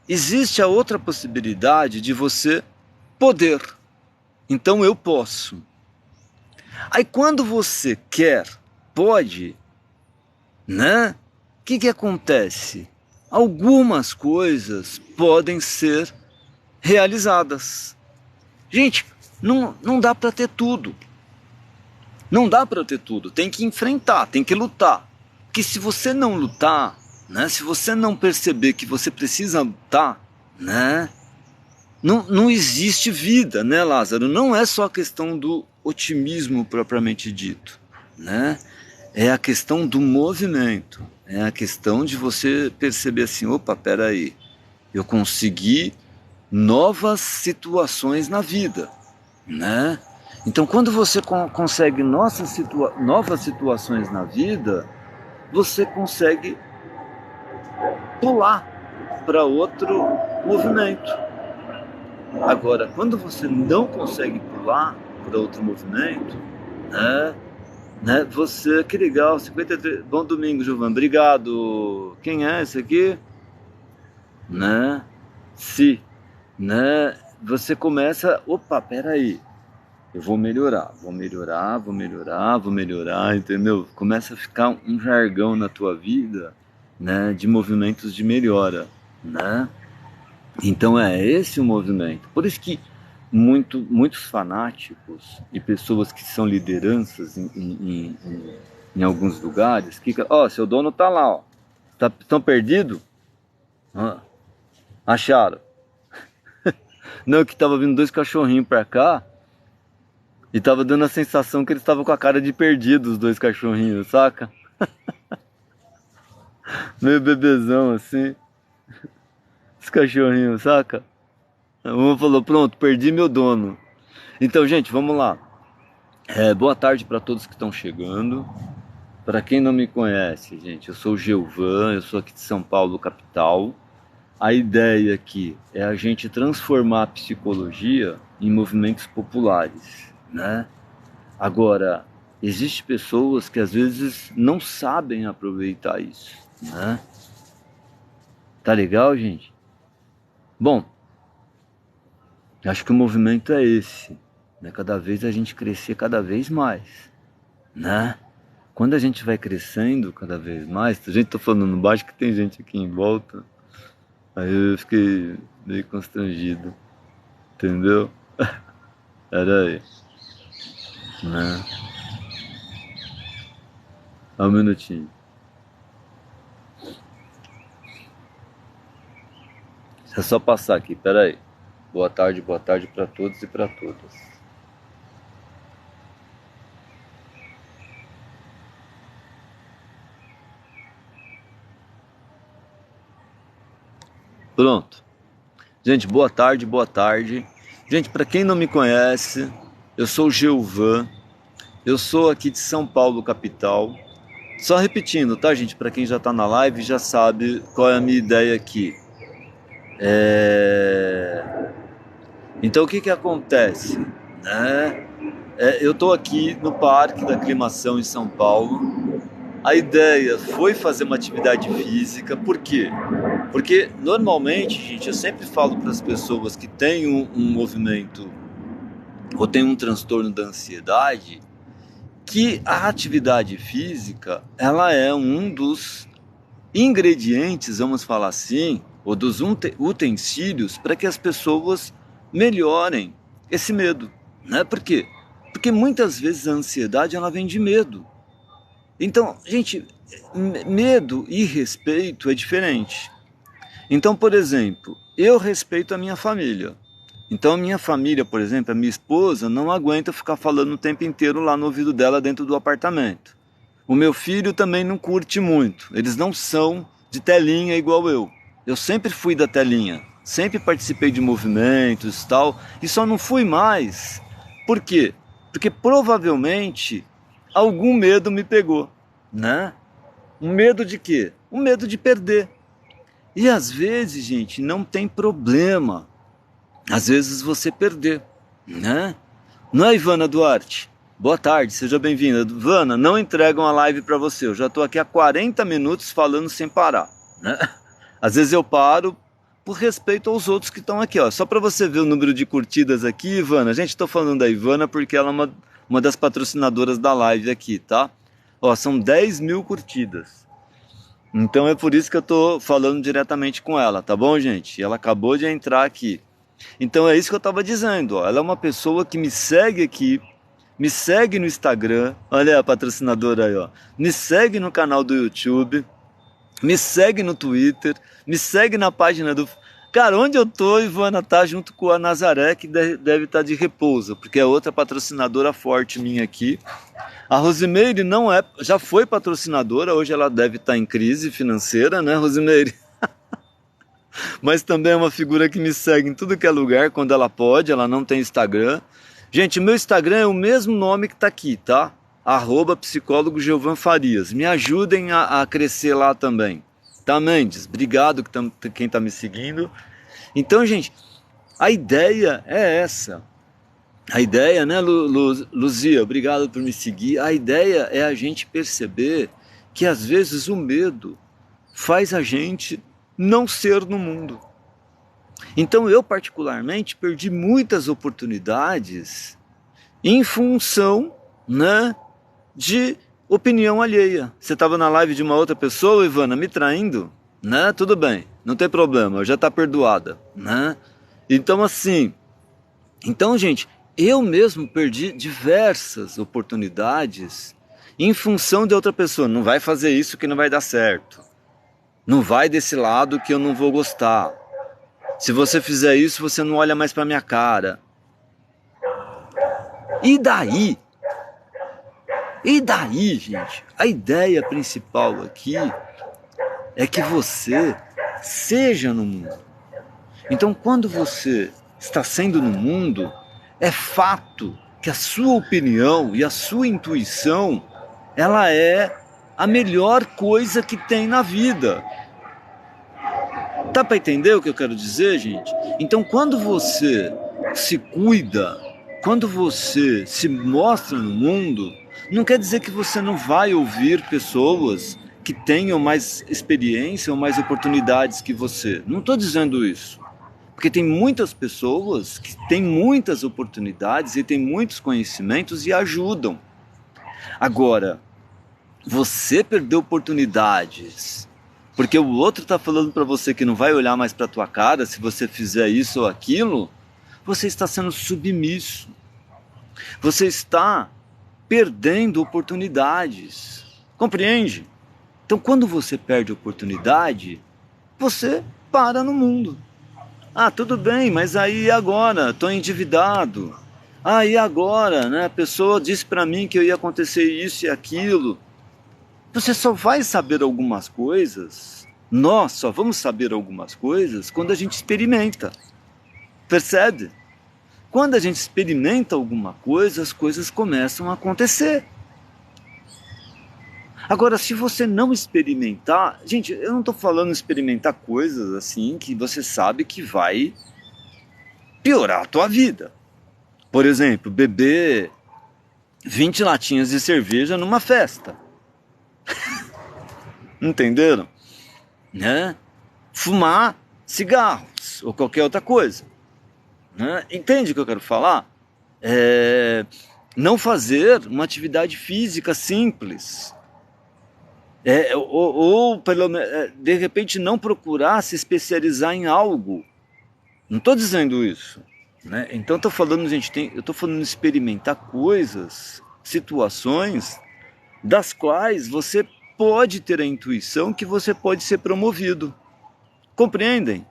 Speaker 1: existe a outra possibilidade de você poder. Então eu posso. Aí quando você quer, pode, né? O que acontece? Algumas coisas podem ser realizadas. Gente, não dá para ter tudo. Não dá para ter tudo. Tem que enfrentar, tem que lutar. Porque se você não lutar, né? Se você não perceber que você precisa lutar, né? Não existe vida, né, Lázaro? Não é só a questão do otimismo propriamente dito, né? É a questão do movimento, é a questão de você perceber assim, opa, peraí, eu consegui novas situações na vida, né? Então, quando você consegue novas situações na vida, você consegue pular para outro movimento. Agora, quando você não consegue pular para outro movimento, você, que legal, 53, bom domingo, Giovanni, obrigado. Quem é esse aqui? Né? Se, né? Você começa, opa, peraí, eu vou melhorar, entendeu? Começa a ficar um jargão na tua vida, né? De movimentos de melhora, né? Então é esse o movimento. Por isso que muitos fanáticos e pessoas que são lideranças em alguns lugares, que, ó, seu dono tá lá, ó, tão perdido? Acharam? Não, que tava vindo 2 cachorrinhos pra cá e tava dando a sensação que eles estavam com a cara de perdidos, os 2 cachorrinhos, saca? Meio bebezão assim, os cachorrinhos, saca? Um falou, pronto, perdi meu dono. Então, gente, vamos lá. Boa tarde para todos que estão chegando. Para quem não me conhece, gente, eu sou o Geuvan, eu sou aqui de São Paulo, capital. A ideia aqui é a gente transformar a psicologia em movimentos populares, né? Agora, existem pessoas que às vezes não sabem aproveitar isso, né? Tá legal, gente? Bom, acho que o movimento é esse, né? Cada vez a gente crescer cada vez mais, né? Quando a gente vai crescendo cada vez mais, a gente tá falando baixo que tem gente aqui em volta, aí eu fiquei meio constrangido, entendeu? Era aí, né? Um minutinho. É só passar aqui, peraí. Boa tarde para todos e para todas. Pronto. Gente, boa tarde. Gente, para quem não me conhece, eu sou o Geuvan. Eu sou aqui de São Paulo, capital. Só repetindo, tá, gente? Para quem já tá na live, já sabe qual é a minha ideia aqui. Então, o que acontece? Eu estou aqui no Parque da Aclimação em São Paulo. A ideia foi fazer uma atividade física. Por quê? Porque normalmente, gente, eu sempre falo para as pessoas que têm um movimento ou têm um transtorno da ansiedade que a atividade física ela é um dos ingredientes, vamos falar assim, ou dos utensílios para que as pessoas melhorem esse medo, né? Por quê? Porque muitas vezes a ansiedade ela vem de medo. Então, gente, medo e respeito é diferente. Então, por exemplo, eu respeito a minha família. Então, a minha família, por exemplo, a minha esposa não aguenta ficar falando o tempo inteiro lá no ouvido dela dentro do apartamento. O meu filho também não curte muito. Eles não são de telinha igual eu. Eu sempre fui da telinha, sempre participei de movimentos e tal, e só não fui mais. Por quê? Porque provavelmente algum medo me pegou, né? Um medo de quê? Um medo de perder. E às vezes, gente, não tem problema. Às vezes você perder, né? Não é, Ivana Duarte? Boa tarde, seja bem-vinda. Ivana, não entregam a live para você. Eu já estou aqui há 40 minutos falando sem parar, né? Às vezes eu paro por respeito aos outros que estão aqui, ó. Só para você ver o número de curtidas aqui, Ivana. Gente, estou falando da Ivana porque ela é uma das patrocinadoras da live aqui, tá? Ó, são 10 mil curtidas. Então é por isso que eu tô falando diretamente com ela, tá bom, gente? E ela acabou de entrar aqui. Então é isso que eu tava dizendo, ó. Ela é uma pessoa que me segue aqui, me segue no Instagram, olha a patrocinadora aí, ó. Me segue no canal do YouTube, me segue no Twitter, me segue na página do... Cara, onde eu tô, Ivana tá junto com a Nazaré, que deve estar de repouso, porque é outra patrocinadora forte minha aqui. A Rosimeire não é, já foi patrocinadora, hoje ela deve estar em crise financeira, né, Rosimeire? Mas também é uma figura que me segue em tudo que é lugar, quando ela pode, ela não tem Instagram. Gente, meu Instagram é o mesmo nome que tá aqui, tá? @psicólogo Giovan Farias. Me ajudem a crescer lá também. Tá, Mendes? Obrigado quem tá me seguindo. Então, gente, a ideia é essa. A ideia, né, Luzia, obrigado por me seguir. A ideia é a gente perceber que às vezes o medo faz a gente não ser no mundo. Então eu particularmente perdi muitas oportunidades em função, né, de opinião alheia. Você estava na live de uma outra pessoa, Ivana, me traindo, né? Tudo bem, não tem problema, já está perdoada, né? Então assim, gente, eu mesmo perdi diversas oportunidades em função de outra pessoa. Não vai fazer isso que não vai dar certo. Não vai desse lado que eu não vou gostar. Se você fizer isso, você não olha mais para minha cara. E daí? E daí, gente? A ideia principal aqui é que você seja no mundo. Então, quando você está sendo no mundo, é fato que a sua opinião e a sua intuição, ela é a melhor coisa que tem na vida. Tá para entender o que eu quero dizer, gente? Então, quando você se cuida, quando você se mostra no mundo, não quer dizer que você não vai ouvir pessoas que tenham mais experiência ou mais oportunidades que você. Não estou dizendo isso. Porque tem muitas pessoas que têm muitas oportunidades e têm muitos conhecimentos e ajudam. Agora, você perdeu oportunidades porque o outro está falando para você que não vai olhar mais para tua cara se você fizer isso ou aquilo, você está sendo submisso. Você está perdendo oportunidades. Compreende? Então, quando você perde oportunidade, você para no mundo. Ah, tudo bem, mas aí agora? Estou endividado. Ah, e agora? Né? A pessoa disse para mim que ia acontecer isso e aquilo. Você só vai saber algumas coisas, nós só vamos saber algumas coisas quando a gente experimenta. Percebe? Quando a gente experimenta alguma coisa, as coisas começam a acontecer. Agora, se você não experimentar... Gente, eu não estou falando experimentar coisas assim que você sabe que vai piorar a tua vida. Por exemplo, beber 20 latinhas de cerveja numa festa. Entenderam? Né? Fumar cigarros ou qualquer outra coisa. Né? Entende o que eu quero falar? Não fazer uma atividade física simples. Ou pelo menos, de repente não procurar se especializar em algo. Não estou dizendo isso. Né? Então estou falando, gente, eu estou falando de experimentar coisas, situações das quais você pode ter a intuição que você pode ser promovido. Compreendem?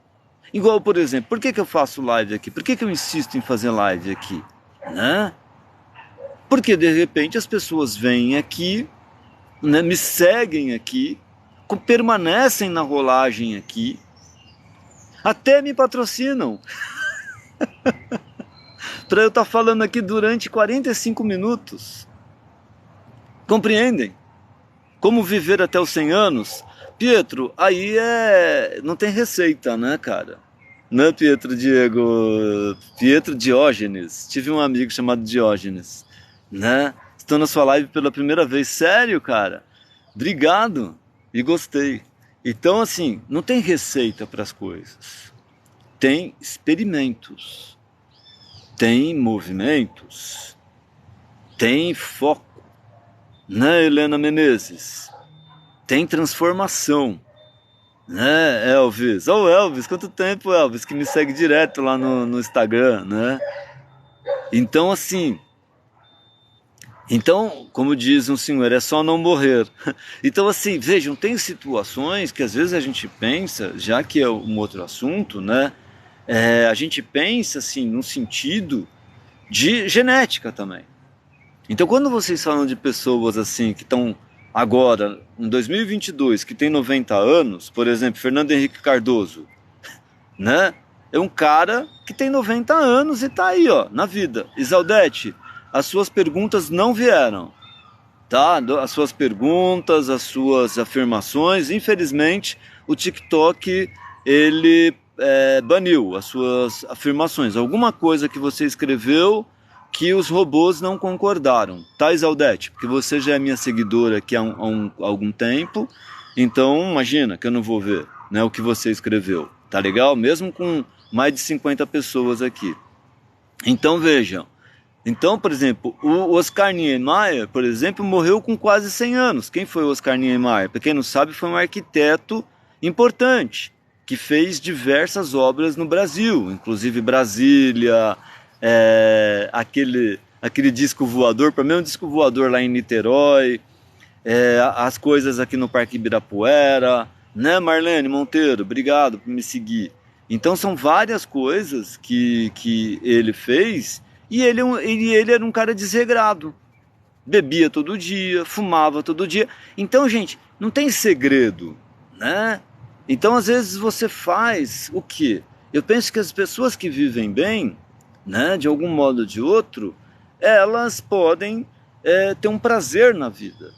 Speaker 1: Igual, por exemplo, por que eu faço live aqui? Por que eu insisto em fazer live aqui? Né? Porque de repente as pessoas vêm aqui, né, me seguem aqui, permanecem na rolagem aqui, Até me patrocinam. Para eu estar falando aqui durante 45 minutos. Compreendem? Como viver até os 100 anos? Pietro, aí não tem receita, né, cara? Não é Pietro Diego? Pietro Diógenes. Tive um amigo chamado Diógenes, né? Estou na sua live pela primeira vez. Sério, cara? Obrigado. E gostei. Então, assim, não tem receita para as coisas. Tem experimentos. Tem movimentos. Tem foco. Né, Helena Menezes? Tem transformação. Né, Elvis? Ô, Elvis, quanto tempo, Elvis, que me segue direto lá no Instagram, né? Então, assim... Então, como diz um senhor, é só não morrer. Então, assim, vejam, tem situações que às vezes a gente pensa, já que é um outro assunto, né? A gente pensa, assim, no sentido de genética também. Então, quando vocês falam de pessoas, assim, que estão agora, em 2022, que tem 90 anos, por exemplo, Fernando Henrique Cardoso, né? É um cara que tem 90 anos e tá aí, ó, na vida. Isaldete, as suas perguntas não vieram, tá? As suas perguntas, as suas afirmações, infelizmente, o TikTok, ele baniu as suas afirmações. Alguma coisa que você escreveu que os robôs não concordaram, tá, Isaldete? Porque você já é minha seguidora aqui há algum tempo, então imagina que eu não vou ver, né, o que você escreveu, tá legal? Mesmo com mais de 50 pessoas aqui. Então vejam, então, por exemplo, o Oscar Niemeyer, por exemplo, morreu com quase 100 anos. Quem foi o Oscar Niemeyer? Para quem não sabe, foi um arquiteto importante, que fez diversas obras no Brasil, inclusive Brasília, aquele disco voador, para mim é um disco voador lá em Niterói, as coisas aqui no Parque Ibirapuera, né, Marlene Monteiro? Obrigado por me seguir. Então são várias coisas que ele fez, e ele era um cara desregrado. Bebia todo dia, fumava todo dia. Então, gente, não tem segredo, né? Então, às vezes você faz o quê? Eu penso que as pessoas que vivem bem, né, de algum modo ou de outro, elas podem ter um prazer na vida.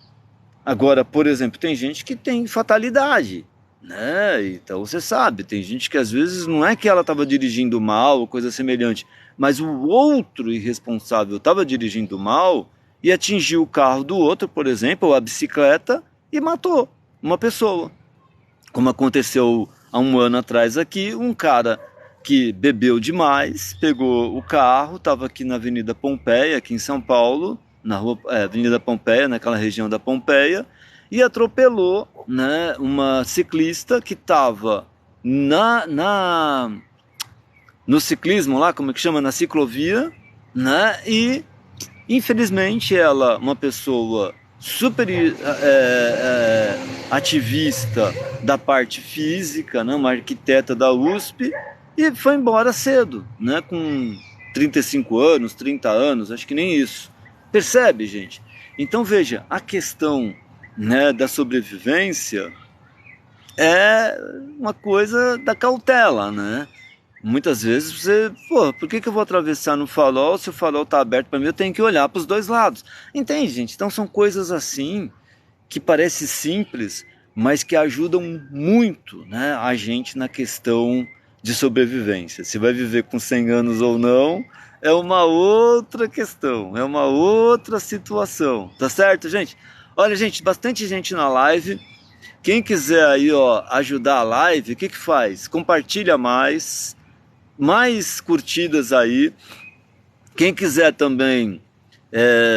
Speaker 1: Agora, por exemplo, tem gente que tem fatalidade, né? Então você sabe, tem gente que às vezes não é que ela estava dirigindo mal ou coisa semelhante, mas o outro irresponsável estava dirigindo mal e atingiu o carro do outro, por exemplo, ou a bicicleta, e matou uma pessoa. Como aconteceu há um ano atrás aqui, um cara que bebeu demais, pegou o carro, estava aqui na Avenida Pompeia, aqui em São Paulo, na rua Avenida Pompeia, naquela região da Pompeia, e atropelou, né, uma ciclista que estava no ciclismo lá, como é que chama, na ciclovia, né, e infelizmente ela, uma pessoa super ativista da parte física, né, uma arquiteta da USP, e foi embora cedo, né, com 35 anos, 30 anos, acho que nem isso. Percebe, gente? Então veja, a questão, né, da sobrevivência é uma coisa da cautela, né? Muitas vezes você, por que eu vou atravessar no farol se o farol está aberto para mim? Eu tenho que olhar para os dois lados. Entende, gente? Então são coisas assim que parecem simples, mas que ajudam muito, né, a gente na questão de sobrevivência. Se vai viver com 100 anos ou não, é uma outra questão, é uma outra situação. Tá certo, gente? Olha, gente, bastante gente na live. Quem quiser aí, ó, ajudar a live, o que faz? Compartilha mais curtidas aí. Quem quiser também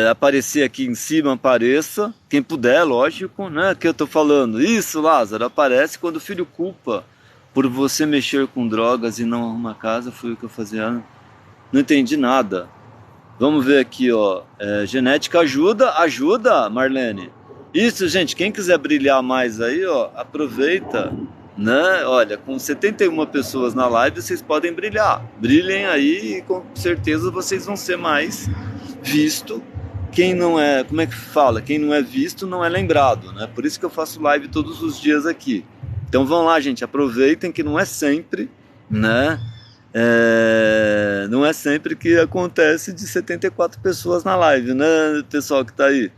Speaker 1: aparecer aqui em cima, apareça. Quem puder, lógico, né? Que eu tô falando. Isso, Lázaro, aparece quando o filho culpa por você mexer com drogas e não arrumar casa. Foi o que eu fazia. Não entendi nada. Vamos ver aqui, ó. Genética ajuda, Marlene. Isso, gente, quem quiser brilhar mais aí, ó, aproveita, né? Olha, com 71 pessoas na live, vocês podem brilhar. Brilhem aí e com certeza vocês vão ser mais visto. Quem não é, como é que fala? Quem não é visto não é lembrado, né? Por isso que eu faço live todos os dias aqui. Então vão lá, gente, aproveitem que não é sempre, né? Não é sempre que acontece de 74 pessoas na live, né, pessoal que tá aí.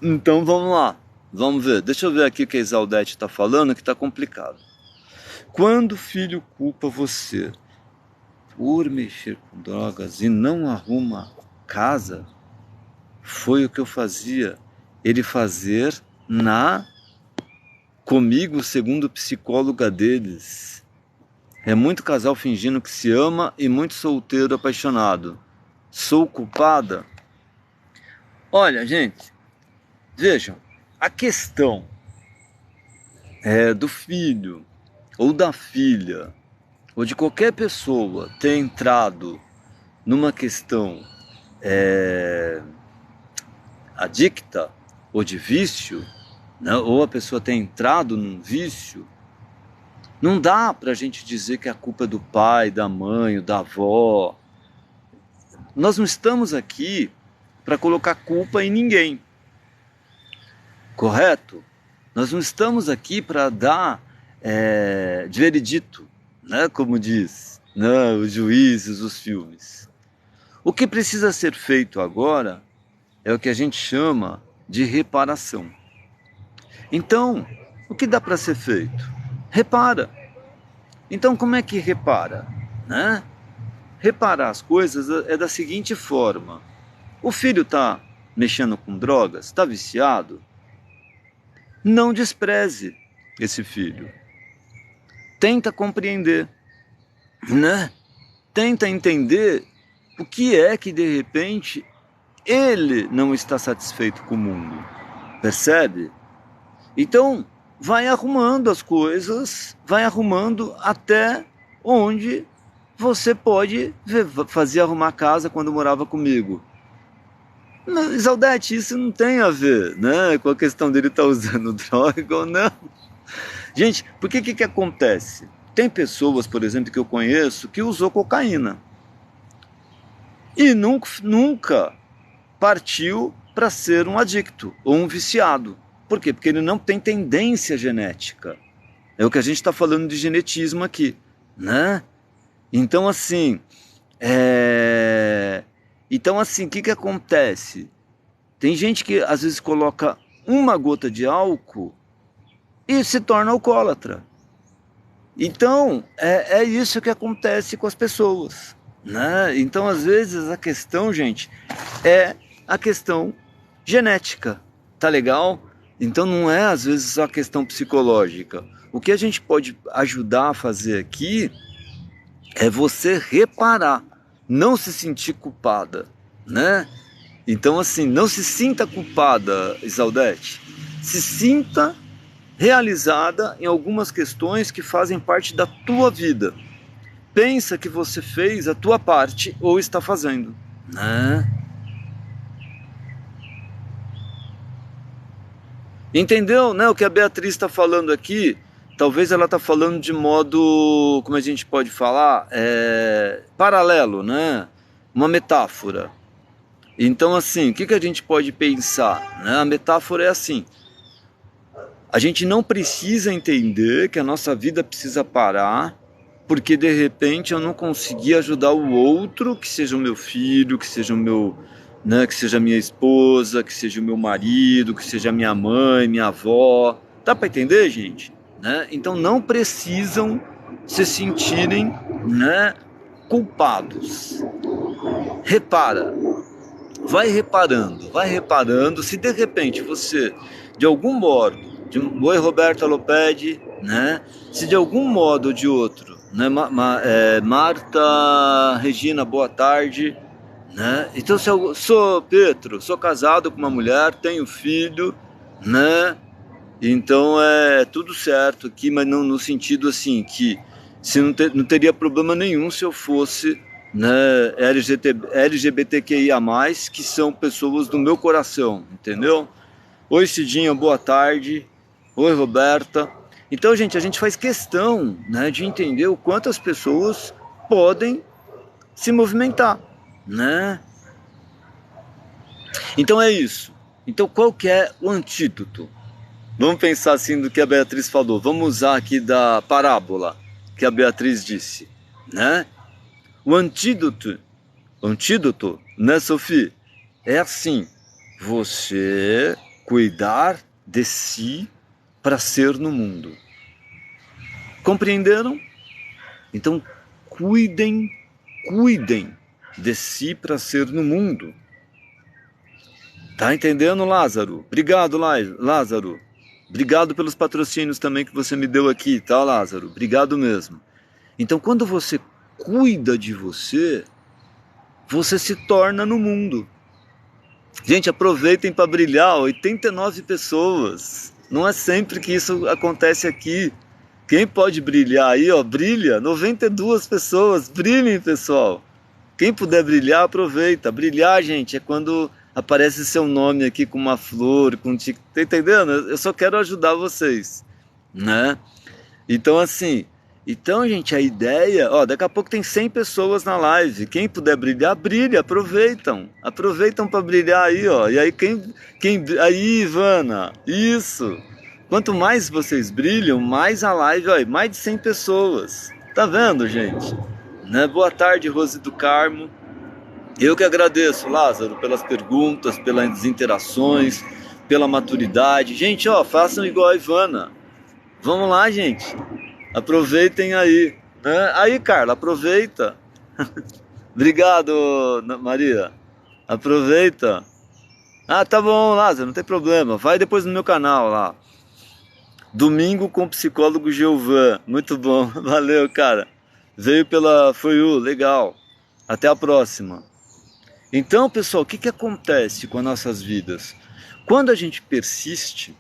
Speaker 1: Então vamos lá, vamos ver. Deixa eu ver aqui o que a Isaldete está falando, que está complicado. Quando o filho culpa você por mexer com drogas e não arruma casa, foi o que eu fazia. Ele fazer comigo, segundo psicóloga deles. É muito casal fingindo que se ama e muito solteiro apaixonado. Sou culpada? Olha, gente, vejam, a questão do filho ou da filha ou de qualquer pessoa ter entrado numa questão adicta ou de vício, né, ou a pessoa ter entrado num vício, não dá pra gente dizer que a culpa é do pai, da mãe, da avó. Nós não estamos aqui para colocar culpa em ninguém, correto? Nós não estamos aqui para dar de veredito, né, como diz, né, os juízes, os filmes. O que precisa ser feito agora é o que a gente chama de reparação. Então, o que dá para ser feito? Repara. Então, como é que repara? Né? Reparar as coisas é da seguinte forma. O filho está mexendo com drogas, está viciado? Não despreze esse filho. Tenta compreender, né? Tenta entender o que é que de repente ele não está satisfeito com o mundo. Percebe? Então, vai arrumando as coisas, vai arrumando até onde você pode fazer arrumar a casa quando morava comigo. Isaldete, isso não tem a ver, né, com a questão dele estar usando droga ou não. Gente, porque que acontece? Tem pessoas, por exemplo, que eu conheço que usou cocaína e nunca partiu para ser um adicto ou um viciado. Por quê? Porque ele não tem tendência genética. É o que a gente está falando de genetismo aqui, né? Então assim, o que acontece? Tem gente que às vezes coloca uma gota de álcool e se torna alcoólatra. Então, é isso que acontece com as pessoas, né? Então, às vezes, a questão, gente, é a questão genética, tá legal? Então, não é, às vezes, só a questão psicológica. O que a gente pode ajudar a fazer aqui é você reparar, não se sentir culpada, né? Então, assim, não se sinta culpada, Isaldete. Se sinta realizada em algumas questões que fazem parte da tua vida. Pensa que você fez a tua parte ou está fazendo, né? Entendeu, né, o que a Beatriz está falando aqui? Talvez ela está falando de modo, como a gente pode falar, paralelo, né? Uma metáfora. Então, assim, o que a gente pode pensar? Né? A metáfora é assim. A gente não precisa entender que a nossa vida precisa parar porque de repente eu não consegui ajudar o outro, que seja o meu filho, que seja o meu, né, que seja a minha esposa, que seja o meu marido, que seja a minha mãe, minha avó. Dá para entender, gente? Né? Então não precisam se sentirem, né, culpados. Repara, vai reparando, se de repente você, de algum modo, oi Roberta Lopede, né? Se de algum modo ou de outro, né? Marta Regina, boa tarde, né? Então se eu sou Pedro, sou casado com uma mulher, tenho filho, né? Então é tudo certo aqui, mas não no sentido assim que se não teria problema nenhum se eu fosse, né, LGBTQIA+, que são pessoas do meu coração, entendeu? Oi Cidinha, boa tarde. Oi Roberta. Então, gente, a gente faz questão, né, de entender o quanto as pessoas podem se movimentar, né? Então é isso. Então qual que é o antídoto? Vamos pensar assim do que a Beatriz falou. Vamos usar aqui da parábola. que a Beatriz disse, né? O antídoto, né, Sophie? É assim, você cuidar de si para ser no mundo. Compreenderam? Então, cuidem de si para ser no mundo. Tá entendendo, Lázaro? Obrigado, Lázaro. Obrigado pelos patrocínios também que você me deu aqui, tá, Lázaro? Obrigado mesmo. Então, quando você cuida de você, você se torna no mundo. Gente, aproveitem para brilhar, 89 pessoas. Não é sempre que isso acontece aqui. Quem pode brilhar aí, ó, brilha. 92 pessoas, brilhem, pessoal. Quem puder brilhar, aproveita. Brilhar, gente, é quando aparece seu nome aqui com uma flor, com tá entendendo? Eu só quero ajudar vocês, né? Então, assim, gente, a ideia, ó, daqui a pouco tem 100 pessoas na live. Quem puder brilhar, brilha, aproveitam para brilhar aí, ó. E aí aí, Ivana, isso. Quanto mais vocês brilham, mais a live, ó, mais de 100 pessoas. Tá vendo, gente? Né? Boa tarde, Rose do Carmo. Eu que agradeço, Lázaro, pelas perguntas, pelas interações, pela maturidade. Gente, ó, façam igual a Ivana. Vamos lá, gente. Aproveitem aí. Né? Aí, Carla, aproveita. Obrigado, Maria. Aproveita. Ah, tá bom, Lázaro, não tem problema. Vai depois no meu canal lá. Domingo com o psicólogo Giovan. Muito bom. Valeu, cara. Veio pela For You, legal. Até a próxima. Então, pessoal, o que acontece com as nossas vidas? Quando a gente persiste...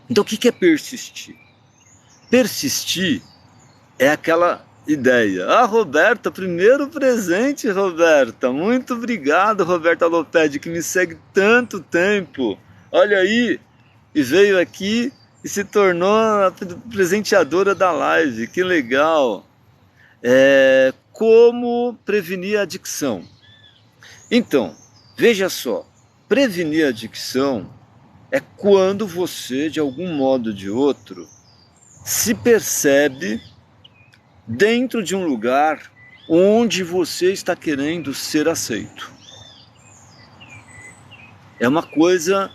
Speaker 1: Então, o que é persistir? Persistir é aquela ideia. Ah, Roberta, primeiro presente, Roberta. Muito obrigado, Roberta Lopedi, que me segue tanto tempo. Olha aí, e veio aqui e se tornou a presenteadora da live. Que legal. Como prevenir a adicção? Então, veja só, prevenir a adicção é quando você, de algum modo ou de outro, se percebe dentro de um lugar onde você está querendo ser aceito. É uma coisa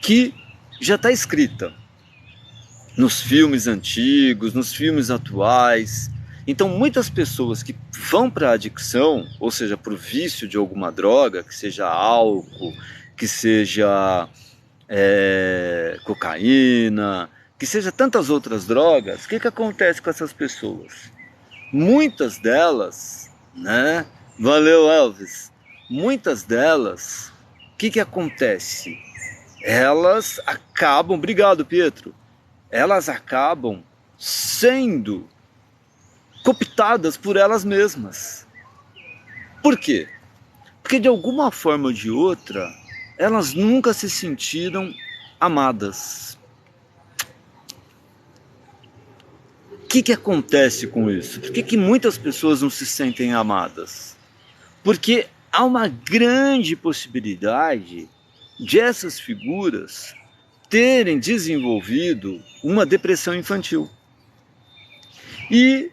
Speaker 1: que já está escrita nos filmes antigos, nos filmes atuais. Então, muitas pessoas que vão para a adicção, ou seja, para o vício de alguma droga, que seja álcool, que seja cocaína, que seja tantas outras drogas, o que acontece com essas pessoas? Muitas delas, né? Valeu, Elvis. Muitas delas, o que acontece? Elas acabam, obrigado, Pietro, elas acabam sendo cooptadas por elas mesmas. Por quê? Porque de alguma forma ou de outra, elas nunca se sentiram amadas. O que acontece com isso? Por que muitas pessoas não se sentem amadas? Porque há uma grande possibilidade de essas figuras terem desenvolvido uma depressão infantil. E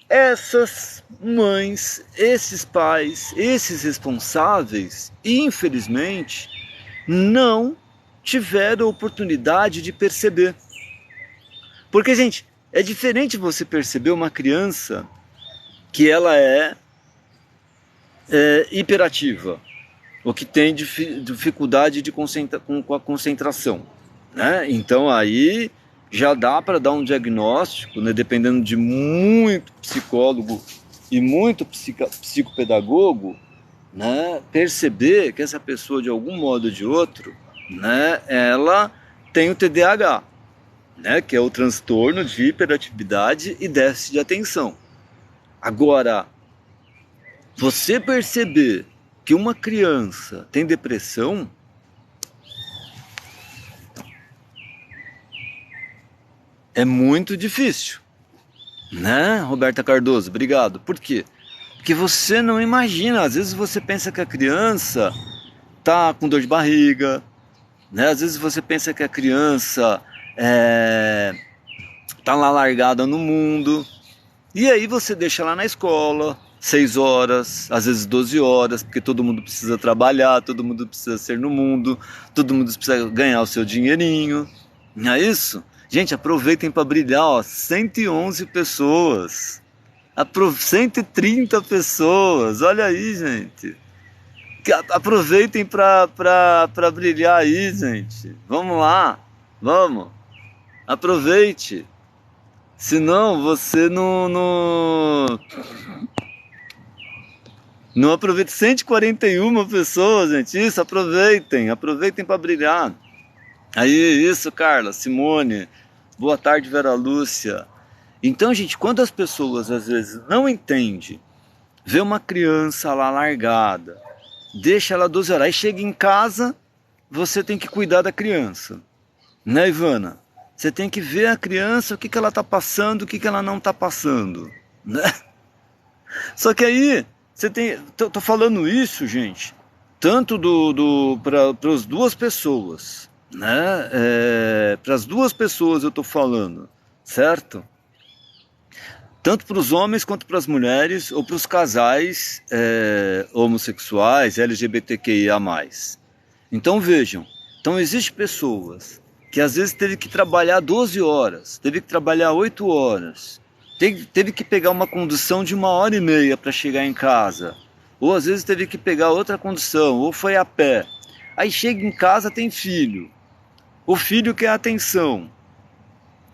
Speaker 1: essas mães, esses pais, esses responsáveis, infelizmente, não tiveram a oportunidade de perceber. Porque, gente, é diferente você perceber uma criança que ela é hiperativa, ou que tem dificuldade com a concentração, né? Então aí já dá para dar um diagnóstico, né, dependendo de muito psicólogo e muito psicopedagogo, né, perceber que essa pessoa, de algum modo ou de outro, né, ela tem o TDAH, né, que é o transtorno de hiperatividade e déficit de atenção. Agora, você perceber que uma criança tem depressão, é muito difícil, né, Roberta Cardoso? Obrigado. Por quê? Porque você não imagina, às vezes você pensa que a criança tá com dor de barriga, né? Às vezes você pensa que a criança tá lá largada no mundo. E aí você deixa lá na escola, 6 horas, às vezes 12 horas, porque todo mundo precisa trabalhar, todo mundo precisa ser no mundo, todo mundo precisa ganhar o seu dinheirinho. Não é isso? Gente, aproveitem para brilhar, ó, 111 pessoas. 130 pessoas, olha aí, gente. Aproveitem para brilhar aí, gente. Vamos lá, vamos. Aproveite. Senão você não aproveita. 141 pessoas, gente. Isso, aproveitem para brilhar. Aí, isso, Carla, Simone. Boa tarde, Vera Lúcia. Então, gente, quando as pessoas às vezes não entendem, vê uma criança lá largada, deixa ela 12 horas, aí chega em casa, você tem que cuidar da criança, né, Ivana? Você tem que ver a criança, o que ela está passando, o que ela não está passando, né? Só que aí, você tem, tô falando isso, gente, tanto para as duas pessoas, né? Para as duas pessoas eu tô falando, certo? Tanto para os homens quanto para as mulheres ou para os casais homossexuais, LGBTQIA+. Então vejam, então existem pessoas que às vezes teve que trabalhar 12 horas, teve que trabalhar 8 horas, teve que pegar uma condução de 1h30 para chegar em casa, ou às vezes teve que pegar outra condução, ou foi a pé. Aí chega em casa, tem filho, o filho quer atenção,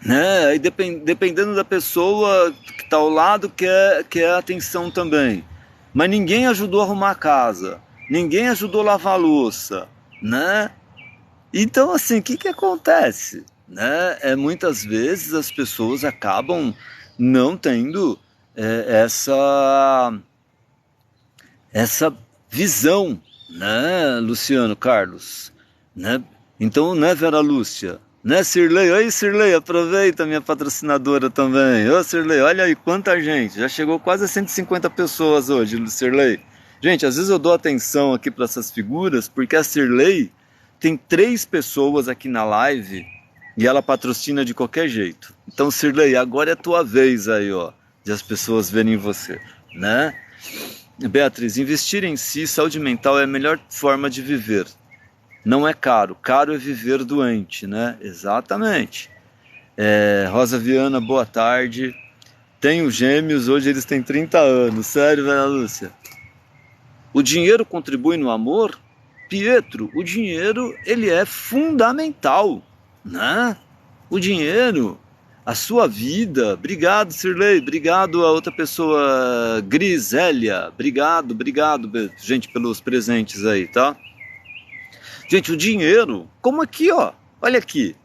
Speaker 1: né? Aí dependendo da pessoa que está ao lado, quer atenção também. Mas ninguém ajudou a arrumar a casa, ninguém ajudou a lavar a louça, né? Então, assim, o que acontece? Né? Muitas vezes as pessoas acabam não tendo essa visão, né, Luciano Carlos? Né? Então, né, Vera Lúcia? Né, Cirlei? Oi, Cirlei, aproveita, minha patrocinadora também. Ô, Cirlei, olha aí quanta gente. Já chegou quase a 150 pessoas hoje, Cirlei. Gente, às vezes eu dou atenção aqui para essas figuras, porque a Cirlei tem 3 pessoas aqui na live e ela patrocina de qualquer jeito. Então, Cirlei, agora é a tua vez aí, ó, de as pessoas verem você, né? Beatriz, investir em si, saúde mental é a melhor forma de viver. Não é caro, caro é viver doente, né? Exatamente. Rosa Viana, boa tarde. Tenho gêmeos, hoje eles têm 30 anos. Sério, Vera Lúcia? O dinheiro contribui no amor? Pietro, o dinheiro, ele é fundamental, né? O dinheiro, a sua vida. Obrigado, Cirlei. Obrigado a outra pessoa, Grisélia. Obrigado, gente, pelos presentes aí, tá? Gente, o dinheiro, como aqui, ó, olha aqui,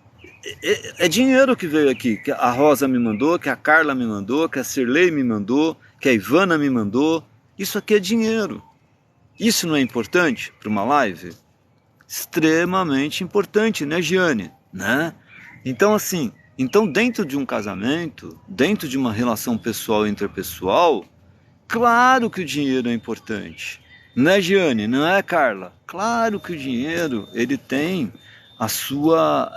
Speaker 1: é dinheiro que veio aqui, que a Rosa me mandou, que a Carla me mandou, que a Cirlei me mandou, que a Ivana me mandou, isso aqui é dinheiro. Isso não é importante para uma live? Extremamente importante, né, Giane? Né? Então, assim, dentro de um casamento, dentro de uma relação pessoal e interpessoal, claro que o dinheiro é importante. Não é, Giane? Não é, Carla? Claro que o dinheiro, ele tem a sua,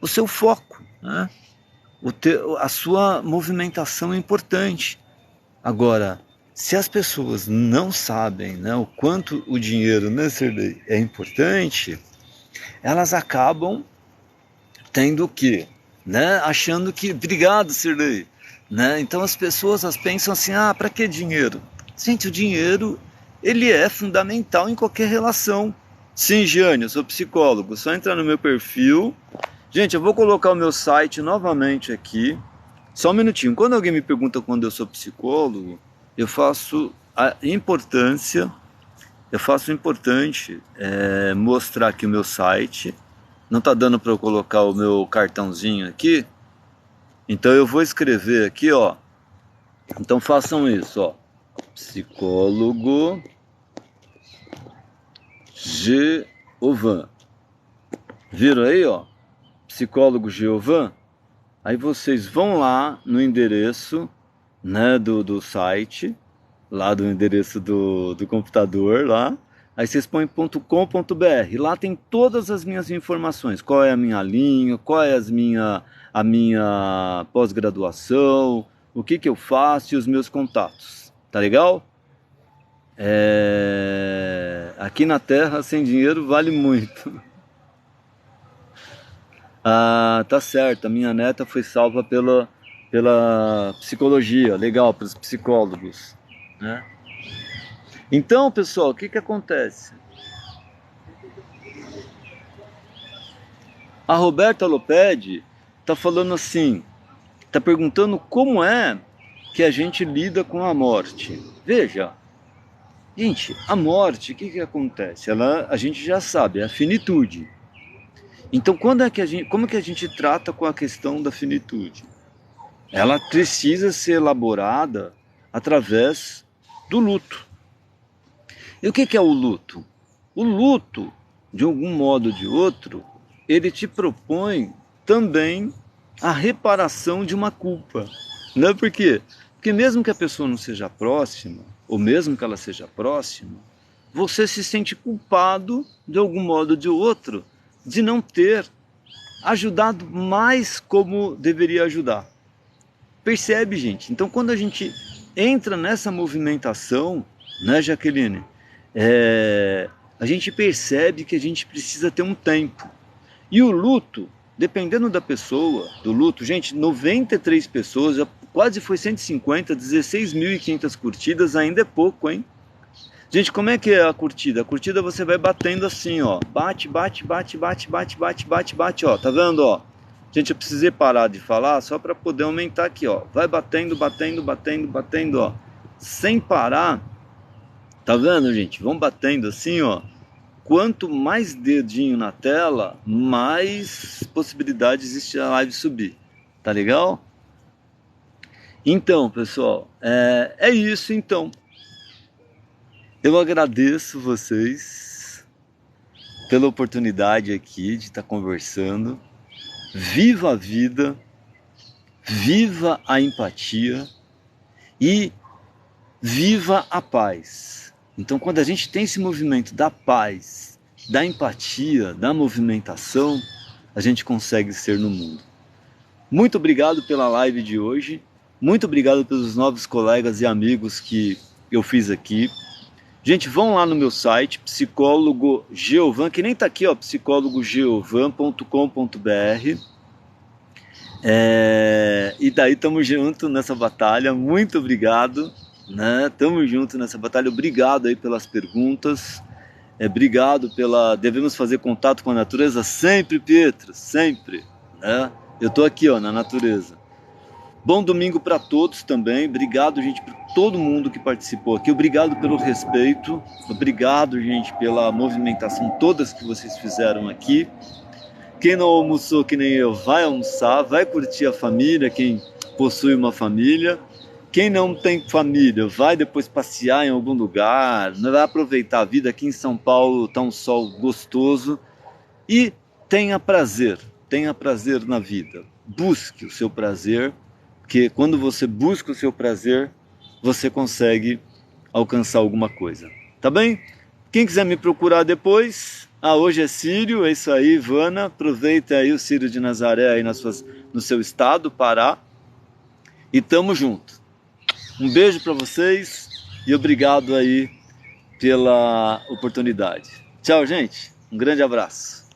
Speaker 1: o seu foco, né? A sua movimentação é importante. Agora, se as pessoas não sabem, né, o quanto o dinheiro, né, Serlei, é importante, elas acabam tendo o quê? Né? Achando que... Obrigado, Serlei. Né? Então as pessoas pensam assim, para que dinheiro? Gente, o dinheiro, ele é fundamental em qualquer relação. Sim, Jane, eu sou psicólogo, só entrar no meu perfil. Gente, eu vou colocar o meu site novamente aqui. Só um minutinho, quando alguém me pergunta quando eu sou psicólogo, eu faço importante mostrar aqui o meu site. Não está dando para eu colocar o meu cartãozinho aqui, então eu vou escrever aqui, ó. Então façam isso, ó. Psicólogo Geovan. Viram aí, ó? Psicólogo Geovan. Aí vocês vão lá no endereço, né, do site, lá do endereço do computador lá. Aí vocês põem .com.br, lá tem todas as minhas informações, qual é a minha linha, qual é a minha pós-graduação, o que eu faço e os meus contatos, tá legal? Aqui na Terra, sem dinheiro, vale muito. Ah, tá certo, a minha neta foi salva pela psicologia, legal, pelos psicólogos, né? Então, pessoal, o que acontece? A Roberta Lopedi tá falando assim, tá perguntando como é que a gente lida com a morte. Veja, gente, a morte, o que acontece? A gente já sabe, é a finitude. Então, como que a gente trata com a questão da finitude? Ela precisa ser elaborada através do luto. E o que é o luto? O luto, de algum modo ou de outro, ele te propõe também a reparação de uma culpa. Não é por quê? Porque mesmo que a pessoa não seja próxima, ou mesmo que ela seja próxima, você se sente culpado, de algum modo ou de outro, de não ter ajudado mais como deveria ajudar. Percebe, gente? Então, quando a gente entra nessa movimentação, né, Jaqueline? A gente percebe que a gente precisa ter um tempo. E o luto, dependendo da pessoa, do luto, gente, 93 pessoas, já quase foi 150, 16.500 curtidas, ainda é pouco, hein? Gente, como é que é a curtida? A curtida você vai batendo assim, ó. Bate, bate, bate, bate, bate, bate, bate, bate, ó. Tá vendo, ó? Gente, eu precisei parar de falar só para poder aumentar aqui, ó. Vai batendo, batendo, batendo, batendo, ó. Sem parar. Tá vendo, gente? Vão batendo assim, ó. Quanto mais dedinho na tela, mais possibilidade existe a live subir. Tá legal? Então, pessoal, é isso então. Eu agradeço vocês pela oportunidade aqui de estar conversando. Viva a vida, viva a empatia e viva a paz. Então, quando a gente tem esse movimento da paz, da empatia, da movimentação, a gente consegue ser no mundo. Muito obrigado pela live de hoje. Muito obrigado pelos novos colegas e amigos que eu fiz aqui. Gente, vão lá no meu site, psicólogo Geovan, que nem tá aqui, ó, psicólogogeovan.com.br. E daí tamo junto nessa batalha. Muito obrigado, né? Tamo junto nessa batalha. Obrigado aí pelas perguntas. Obrigado pela... Devemos fazer contato com a natureza sempre, Pietro, sempre, né? Eu tô aqui, ó, na natureza. Bom domingo para todos também. Obrigado, gente, por todo mundo que participou aqui. Obrigado pelo respeito. Obrigado, gente, pela movimentação todas que vocês fizeram aqui. Quem não almoçou que nem eu, vai almoçar, vai curtir a família, quem possui uma família. Quem não tem família, vai depois passear em algum lugar, vai aproveitar a vida. Aqui em São Paulo tá um sol gostoso. E tenha prazer na vida. Busque o seu prazer. Porque quando você busca o seu prazer, você consegue alcançar alguma coisa. Tá bem? Quem quiser me procurar depois, hoje é Círio, é isso aí, Ivana. Aproveita aí o Círio de Nazaré aí no seu estado, Pará. E tamo junto. Um beijo para vocês e obrigado aí pela oportunidade. Tchau, gente. Um grande abraço.